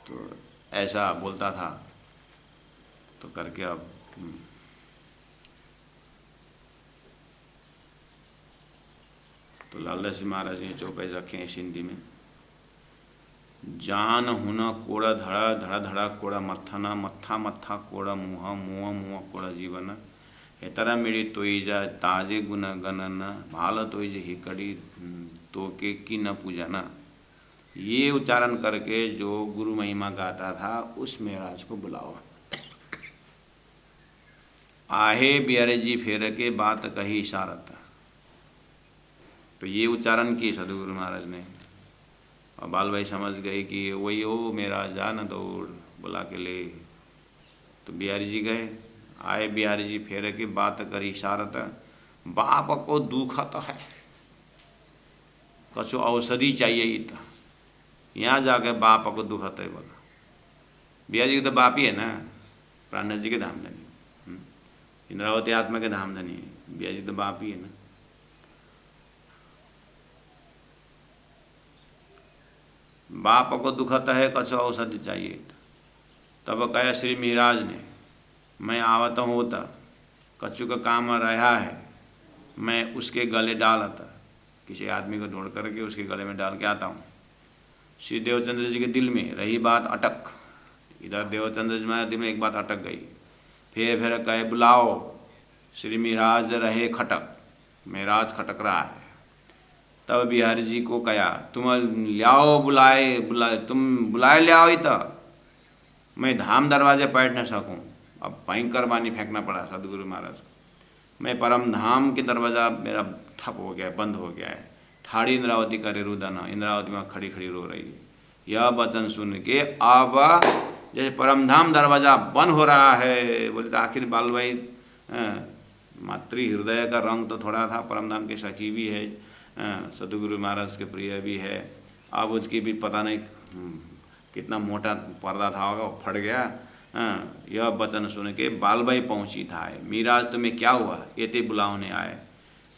Speaker 1: तो ऐसा बोलता था। तो करके अब तो लालदास जी महाराज ने चौपाई रखे हैं हिंदी में, जान हुना कोड़ा धड़ा धड़ा धड़ा कोड़ा मत्थना, मत्था कोड़ा मुँह कोड़ा जीवन, हेतरा मेरी तोई जा ताजे गुण गणना, भाल तोई जे हिकड़ी तो के की न पूजना। ये उच्चारण करके जो गुरु महिमा गाता था उस महाराज को बुलाओ। आहे बिहारी जी फेर के बात कही इशारत, तो ये उच्चारण किए सदगुरु महाराज ने, और बाल भाई समझ गए कि वही हो मेरा जा न तो बुला के ले। तो बिहारी जी गए, आए बिहारी जी फेर की बात करी इशारत, बाप को दुखत है, कछु औषधि चाहिए था। यहाँ जाके बाप को दुखत है बोला। बिहारी जी तो बाप ही है ना, प्राणनाथ जी के धाम धनी, इंद्रावती आत्मा के धाम धनी है, बिहारी जी तो बाप ही है ना। बाप को दुखत है, कछु औषधि चाहिए। तब कहे श्री महाराज ने, मैं आवत हूँ तो कछु का काम रहा है, मैं उसके गले डालता, किसी आदमी को ढूंढ करके उसके गले में डाल के आता हूँ। श्री देवचंद्र जी के दिल में रही बात अटक, इधर देवचंद्र जी में दिल में एक बात अटक गई। फिर कहे बुलाओ, श्री महाराज रहे खटक, महाराज खटक रहा है। तब बिहारी जी को कहा, तुम लाओ बुलाए तुम बुलाए ले आओ ही तो मैं धाम दरवाजे बैठ न सकूं। अब भयंकर बानी फेंकना पड़ा सदगुरु महाराज को। मैं परम धाम के दरवाज़ा मेरा ठप हो गया है, बंद हो गया है। ठाड़ी इंद्रावती करे रुदना, इंद्रावती में खड़ी खड़ी रो रही है। यह वचन सुन के अब जैसे परम धाम दरवाज़ा बंद हो रहा है, बोले तो आखिर बाल भाई मातृ हृदय का रंग तो थोड़ा था, परम धाम के सखी भी है, सदगुरु महाराज के प्रिय भी है। अब उसकी भी पता नहीं कितना मोटा पर्दा था होगा, वो फट गया। यह वचन सुन के बाल भाई पहुँची था, मीराज तुम्हें क्या हुआ, ये ते बुलावने आए।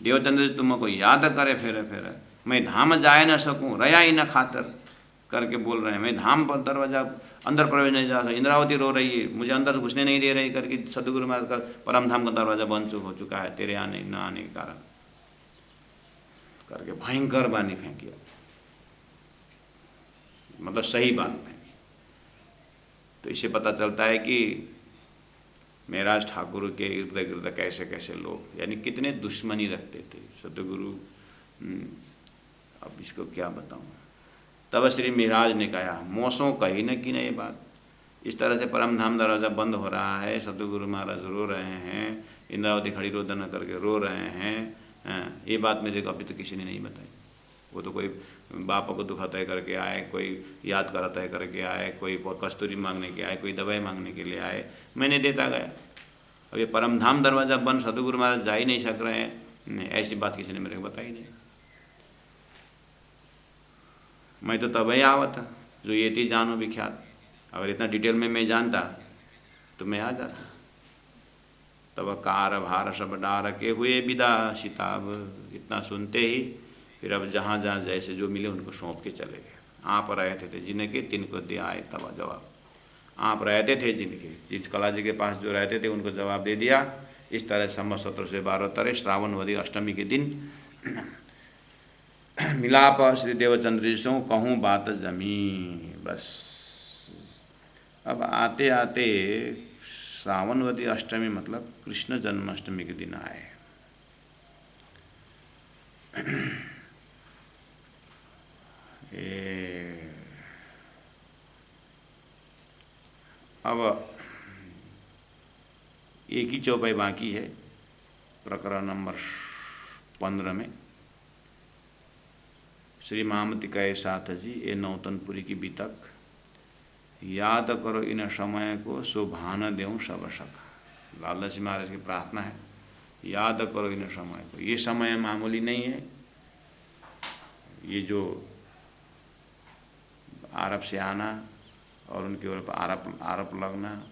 Speaker 1: देवचंद्र जी तुमको याद करे फिर मैं धाम जाए न सकूं, रया ही न खातर करके बोल रहे हैं। मैं धाम पर दरवाजा अंदर प्रवेश नहीं जा सकता, इंद्रावती रो रही है, मुझे अंदर घुसने नहीं दे रही करके सदगुरु महाराज का परम धाम का दरवाजा बंद हो चुका है तेरे आने न आने के कारण करके भयंकर बानी फेंकी, मतलब सही बात फेंकी। तो इससे पता चलता है कि महराज ठाकुर के इर्द गिर्द कैसे कैसे लोग, यानी कितने दुश्मनी रखते थे सतगुरु। अब इसको क्या बताऊं। तब श्री महाराज ने कहा, मौसों कही न कि न ये बात, इस तरह से परम धाम दरवाज़ा बंद हो रहा है, सतगुरु महाराज रो रहे हैं, इंद्रावती खड़ी रोदन करके रो रहे हैं, ये बात मेरे को अभी तो किसी ने नहीं बताई। वो तो कोई बाप को दुखा तय करके आए, कोई याद करा तय करके आए, कोई कस्तूरी मांगने के आए, कोई दवाई मांगने के लिए आए, मैंने देता गया। अब ये परम धाम दरवाज़ा बंद, सतगुरु महाराज जा ही नहीं सक रहे हैं, ऐसी बात किसी ने मेरे को बताई नहीं। मैं तो तब ही आवा था जो ये थी जानो विख्यात, अगर इतना डिटेल में मैं जानता तो मैं आ जाता। तब कार भार सब डार के हुए विदा शिताब, इतना सुनते ही फिर अब जहाँ जहाँ जैसे जो मिले उनको सौंप के चले गए। आप रहते थे जिनके तिनको दे आए तब जवाब, आप रहते थे जिनके, जिस कला जी के पास जो रहते थे उनको जवाब दे दिया। इस तरह संवत 1712 श्रावणवदी अष्टमी के दिन मिलाप श्री देवचंद्र जी से कहूँ बात जमी। बस अब आते आते श्रावणवती अष्टमी मतलब कृष्ण जन्माष्टमी के दिन आए। अब एक ही चौपाई बाकी है प्रकरण नंबर 15 में। श्री मामति कहे साथ जी ये नौतनपुरी की बीतक, याद करो इन समय को सुभान देऊँ सब सखा। लालदास जी महाराज की प्रार्थना है, याद करो इन समय को। ये समय मामूली नहीं है, ये जो आरोप से आना और उनके ऊपर आरोप लगना,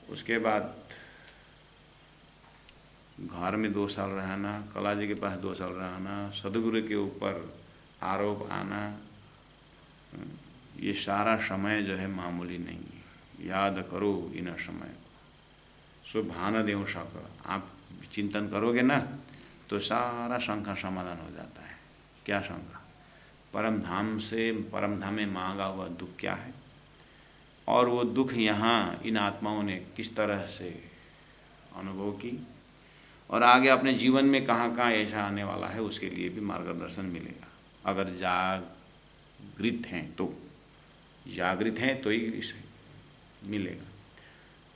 Speaker 1: उसके बाद घर में 2 साल रहना, कला जी के पास 2 साल रहना, सदगुरु के ऊपर आरोप आना, ये सारा समय जो है मामूली नहीं है। याद करो इन समय को सुभान देव शक, आप चिंतन करोगे ना तो सारा शंका समाधान हो जाता है। क्या शंका? परम धाम में मांगा हुआ दुख क्या है, और वो दुख यहाँ इन आत्माओं ने किस तरह से अनुभव की, और आगे अपने जीवन में कहाँ कहाँ ऐसा आने वाला है, उसके लिए भी मार्गदर्शन मिलेगा। अगर जागृत हैं तो ही इसे मिलेगा,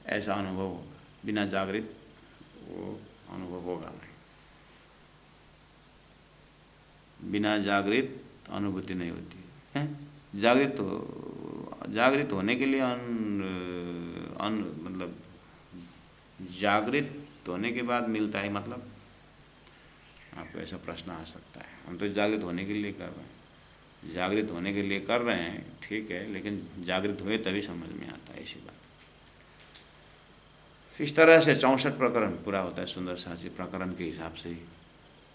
Speaker 1: ऐसा अनुभव होगा। बिना जागृत वो अनुभव होगा नहीं। बिना जागृत अनुभूति नहीं होती है। जागृत होने के लिए मतलब जागृत होने के बाद मिलता है, मतलब आपको ऐसा प्रश्न आ सकता है। हम तो जागृत होने के लिए कर रहे हैं, जागृत होने के लिए कर रहे हैं, ठीक है, लेकिन जागृत हुए तभी समझ में आता है, ऐसी बात। इस तरह से 64 प्रकरण पूरा होता है सुंदर साची प्रकरण के हिसाब से,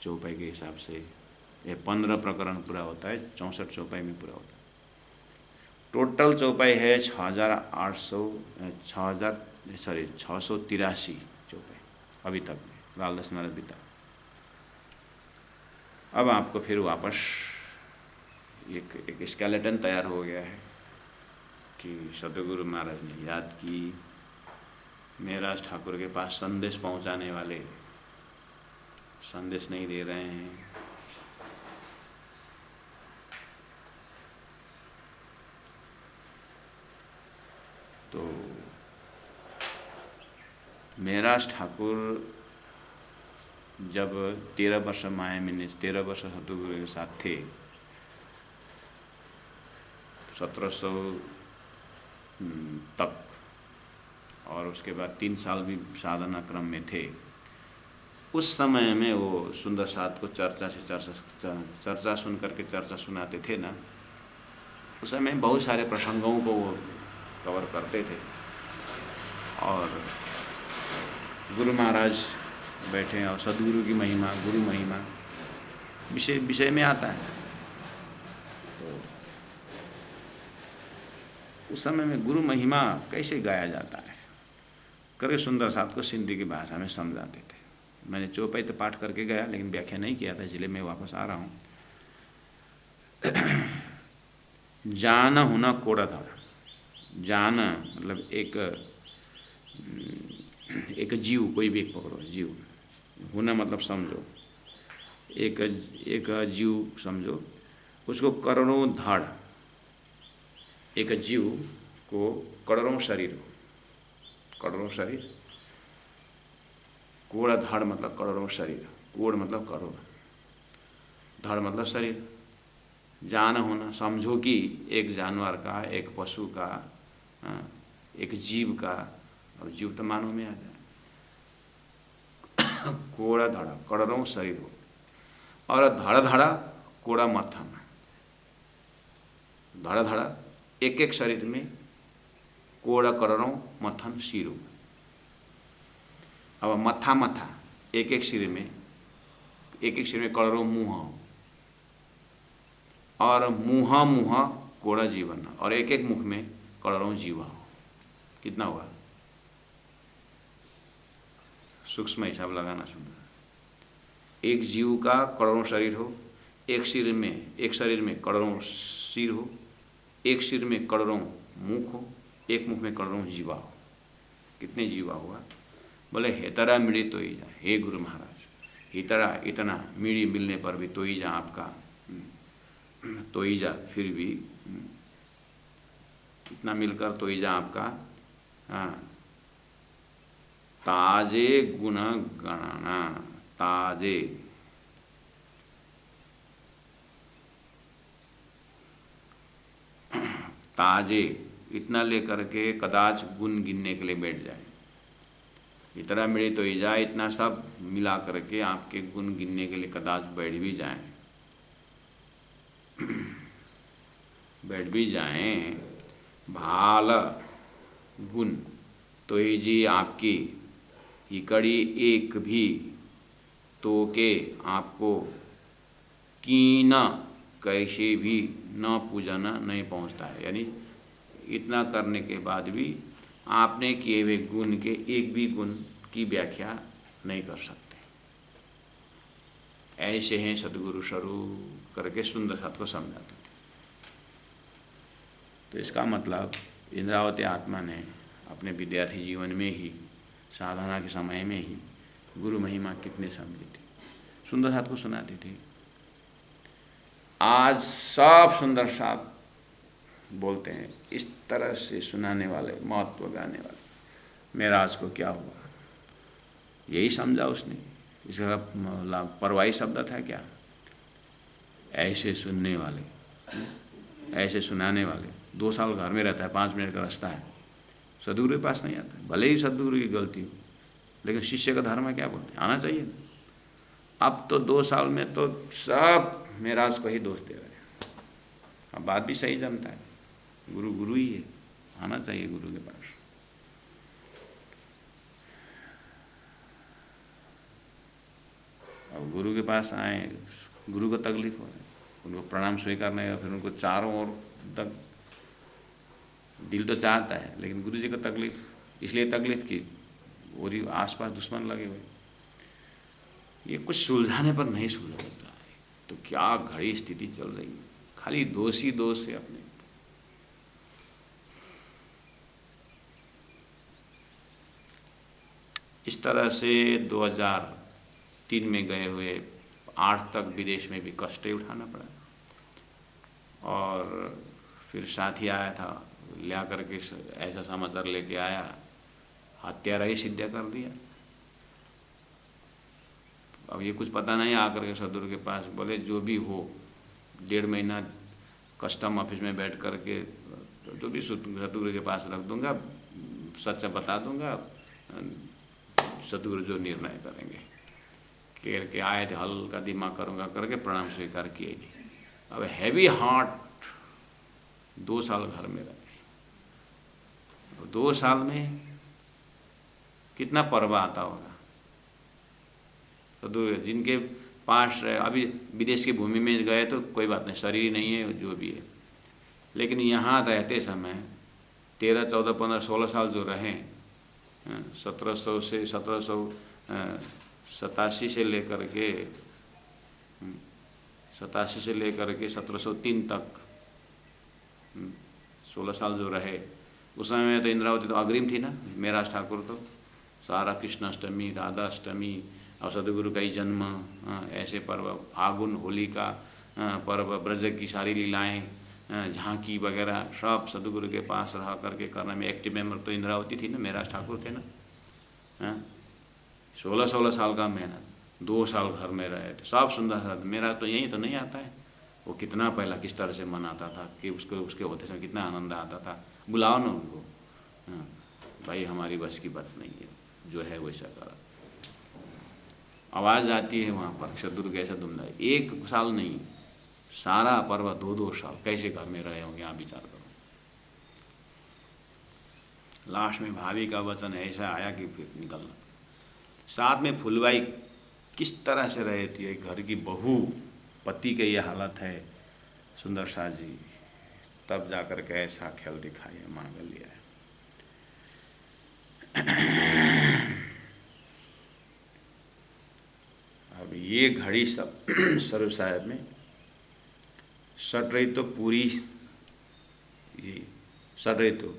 Speaker 1: चौपाई के हिसाब से। ये 15 प्रकरण पूरा होता है, 64 चौपाई में पूरा होता है। टोटल चौपाई है 683 चौपाई अभी तक में, लालदास महाराज पिता। अब आपको फिर वापस एक स्केलेटन तैयार हो गया है कि सतगुरु महाराज ने याद की, मेहराज ठाकुर के पास संदेश पहुंचाने वाले संदेश नहीं दे रहे हैं। तो मेहराज ठाकुर जब 13 वर्ष माया में 13 वर्ष सतगुरु के साथ थे, 1700 तक, और उसके बाद 3 साल भी साधना क्रम में थे। उस समय में वो सुंदर साथ को चर्चा सुन करके चर्चा सुनाते थे ना, उस समय बहुत सारे प्रसंगों को वो कवर करते थे। और गुरु महाराज बैठे हैं और सदगुरु की महिमा, गुरु महिमा विषय में आता है। तो उस समय में गुरु महिमा कैसे गाया जाता है करके सुंदर साथ को सिंधी की भाषा में समझाते थे। मैंने चौपाई तो पाठ करके गया, लेकिन व्याख्या नहीं किया था, इसलिए मैं वापस आ रहा हूँ। जान होना कोड़ा था। जान मतलब एक जीव, कोई भी एक पकड़ो, जीव होना मतलब समझो, एक जीव समझो, उसको करोड़ों धड़, एक जीव को करोड़ों शरीर, करोड़ों शरीर, कोड़ा धड़ मतलब करोड़ों शरीर, कोड़ मतलब करोड़, धड़ मतलब शरीर। जान होना, समझो कि एक जानवर का, एक पशु का, एक जीव का, और जीव तो मानव में आ जाए, कोड़ा धड़ा करोड़ों शरीर हो, और धड़ धड़ा कोड़ा मत्थन, धड़ धड़ा एक एक शरीर में, कोड़ा करोड़ों मत्थन सिर हो। अब मत्था मत्था एक एक सिर में, एक एक सिर में करोड़ों मुँह हो, और मुँह मुँह कोड़ा जीवन, और एक एक मुख में करोड़ों जीवा हो। कितना हुआ? सूक्ष्म हिसाब लगाना सुंदर। एक जीव का करोड़ों शरीर हो, एक शरीर में करोड़ों सिर हो, एक सिर में करोड़ों मुख हो, एक मुख में करोड़ों जीवा हो। कितने जीवा हुआ? बोले हेतरा मिड़ी तो ही जा, हे गुरु महाराज, हेतरा इतना मिड़ी मिलने पर भी तो ही जा आपका, तो ही जा, फिर भी इतना मिलकर तो ही जा आपका ताजे गुण गणना, ताजे ताजे इतना लेकर के कदाच गुण गिनने के लिए बैठ जाए। इतना मिले तो ही जाए, इतना सब मिला करके आपके गुण गिनने के लिए कदाच बैठ भी जाएं, भाल गुण तो ही जी आपकी इकड़ी एक भी तो के आपको कीना कैसे भी न पूजना नहीं पहुंचता है। यानी इतना करने के बाद भी आपने किए हुए गुण के एक भी गुण की व्याख्या नहीं कर सकते। ऐसे हैं सदगुरु स्वरूप करके सुंदर साथ को समझाते थे। तो इसका मतलब इंद्रावती आत्मा ने अपने विद्यार्थी जीवन में ही, साधना के समय में ही गुरु महिमा कितने समझी थी, सुंदर साथ को सुनाती थी। आज सब सुंदर साथ बोलते हैं, इस तरह से सुनाने वाले, महत्व गाने वाले, मेराज को क्या हुआ? यही समझा उसने। इसका परवाही शब्द था क्या? ऐसे सुनने वाले, ऐसे सुनाने वाले। 2 साल घर में रहता है, 5 मिनट का रास्ता है, सदगुरु के पास नहीं आता है, भले ही सदगुरु की गलती हो, लेकिन शिष्य का धर्म है, क्या बोलते हैं, आना चाहिए। अब तो 2 साल में तो सब मेराज को ही दोष दे रहे हैं। अब बात भी सही जमता है, गुरु गुरु ही है, आना चाहिए गुरु के पास। अब गुरु के पास आए, गुरु को तकलीफ हो रही है, उनको प्रणाम स्वीकारने का, फिर उनको चारों ओर तक दिल तो चाहता है, लेकिन गुरु जी को तकलीफ, इसलिए तकलीफ की और आसपास दुश्मन लगे हुए, ये कुछ सुलझाने पर नहीं सुलझ रहा है। तो क्या घड़ी स्थिति चल रही है, खाली दोष ही दोष है अपने। इस तरह से 2003 में गए हुए 8 तक विदेश में भी कष्ट ही उठाना पड़ा, और फिर साथी आया था, लिया करके ऐसा समाचार लेके आया, हत्यारा ही सिद्ध कर दिया। अब ये कुछ पता नहीं, आकर के सदगुरु के पास बोले जो भी हो, 1.5 महीना कस्टम ऑफिस में बैठ करके जो भी सदगुरु के पास रख दूंगा, सच बता दूंगा, सदगुरु जो निर्णय करेंगे। केर के आए थे, हल्का दिमाग करूँगा करके प्रणाम स्वीकार किए थे। अब हैवी हार्ट 2 साल घर में रहे, 2 साल में कितना पर्व आता होगा। तो जिनके पास अभी विदेश की भूमि में गए तो कोई बात नहीं, शरीर नहीं है जो भी है, लेकिन यहाँ रहते समय 13, 14, 15, 16 साल जो रहे, 1700 से 1787 से लेकर के 1703 तक 16 साल जो रहे, उस समय में तो इंद्रावती तो अग्रिम थी ना, मेराज ठाकुर तो सारा कृष्णाष्टमी, राधाष्टमी और सदगुरु का ही जन्म, ऐसे पर्व, फागुन, होली का पर्व, ब्रज की सारी लीलाएं, झांकी वगैरह सब सदगुरु के पास रह करके करने में एक्टिव मेंबर तो इंद्रावती थी ना, मेराज ठाकुर थे ना। 16 साल का मेहनत, 2 साल घर में रहे थे, सब सुंदर। मेरा तो यही तो नहीं आता है, वो कितना पहला किस तरह से मनाता था कि उसके होते समय कितना आनंद आता था। बुलाओ ना उनको, भाई हमारी बस की बात नहीं है, जो है वैसा करा। आवाज़ आती है वहाँ पर, सदगुरु कैसा धुमधाम, 1 साल नहीं, सारा पर्व 2-2 साल कैसे घर में रहे होंगे, आप विचार करो। लास्ट में भाभी का वचन ऐसा आया कि फिर निकलना। साथ में फुलबाई किस तरह से रहे थी, एक घर की बहू, पति के ये हालत है, सुंदर शाह जी, तब जाकर के ऐसा खेल दिखाया, मांग लिया है। अब ये घड़ी सब सर्व साहब में सट रही तो पूरी, ये सट रही तो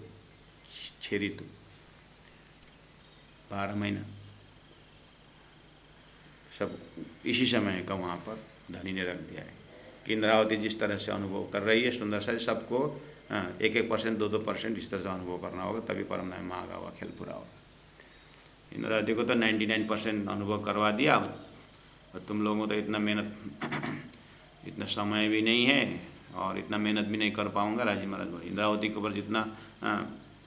Speaker 1: 6 ऋतु 12 महीना सब इसी समय का वहाँ पर धनी ने रख दिया है कि इंद्रावती जिस तरह से अनुभव कर रही है, सुंदर सा सबको 1-1%, 2-2% इस तरह से अनुभव करना होगा, तभी परम नाम में आगा हुआ खेल पूरा होगा। इंद्रावती को तो 99% अनुभव करवा दिया, और तुम लोगों तो इतना मेहनत इतना समय भी नहीं है और इतना मेहनत भी नहीं कर पाऊंगा। राजी महाराज बोले इंद्रावती के ऊपर जितना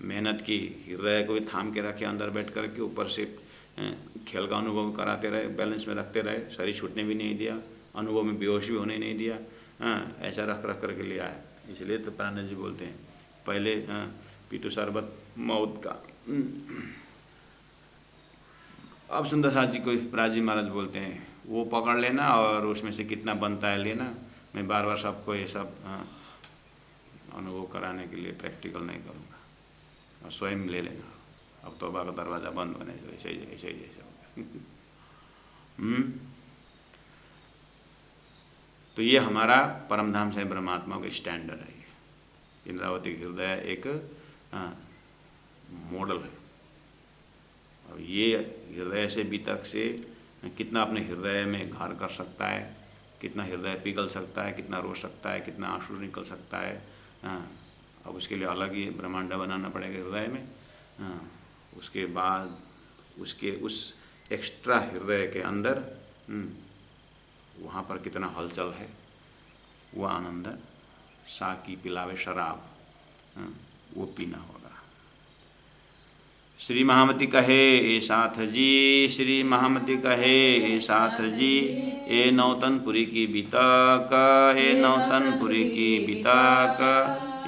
Speaker 1: मेहनत की, हृदय को भी थाम के रखे अंदर बैठ कर के, ऊपर से खेल का अनुभव कराते रहे, बैलेंस में रखते रहे, शरीर छूटने भी नहीं दिया, अनुभव में बेहोश भी होने नहीं दिया, ऐसा रख करके ले आया। इसलिए तो प्राणनाथ जी बोलते हैं पहले पीटू शरबत मौत का। अब सुंदर साथ जी को राजी महाराज बोलते हैं वो पकड़ लेना और उसमें से कितना बनता है लेना, मैं बार बार सबको ये सब अनुभव कराने के लिए प्रैक्टिकल नहीं करूँगा, और स्वयं ले लेना। अब तौबा का दरवाज़ा बंद होने जो ऐसे ही ऐसे हो गया। तो ये हमारा परमधाम से ब्रह्मात्मा का स्टैंडर्ड है। इंद्रावती हृदय एक मॉडल है, और ये हृदय से बीतक से कितना अपने हृदय में घर कर सकता है, कितना हृदय पिघल सकता है, कितना रो सकता है, कितना आंसू निकल सकता है। अब उसके लिए अलग ही ब्रह्मांड बनाना पड़ेगा हृदय में। उसके बाद उसके उस एक्स्ट्रा हृदय के अंदर वहाँ पर कितना हलचल है, वो आनंद साकी पिलावे शराब, वो पीना होगा। श्री महामती कहे ए साथ जी, श्री महामती कहे ए साथ जी, ए नौतनपुरी की बिताक, ए नौतनपुरी की बिताक,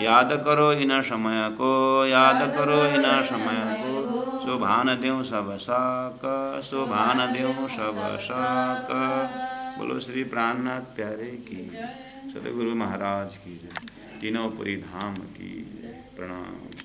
Speaker 1: याद करो इन समय को, याद करो इन समय को, शोभान देव सब साक, शोभान देव सब साक। बोलो श्री प्राणनाथ प्यारे की, सदगुरु महाराज की जय, तीनों पुरी धाम की जय। प्रणाम।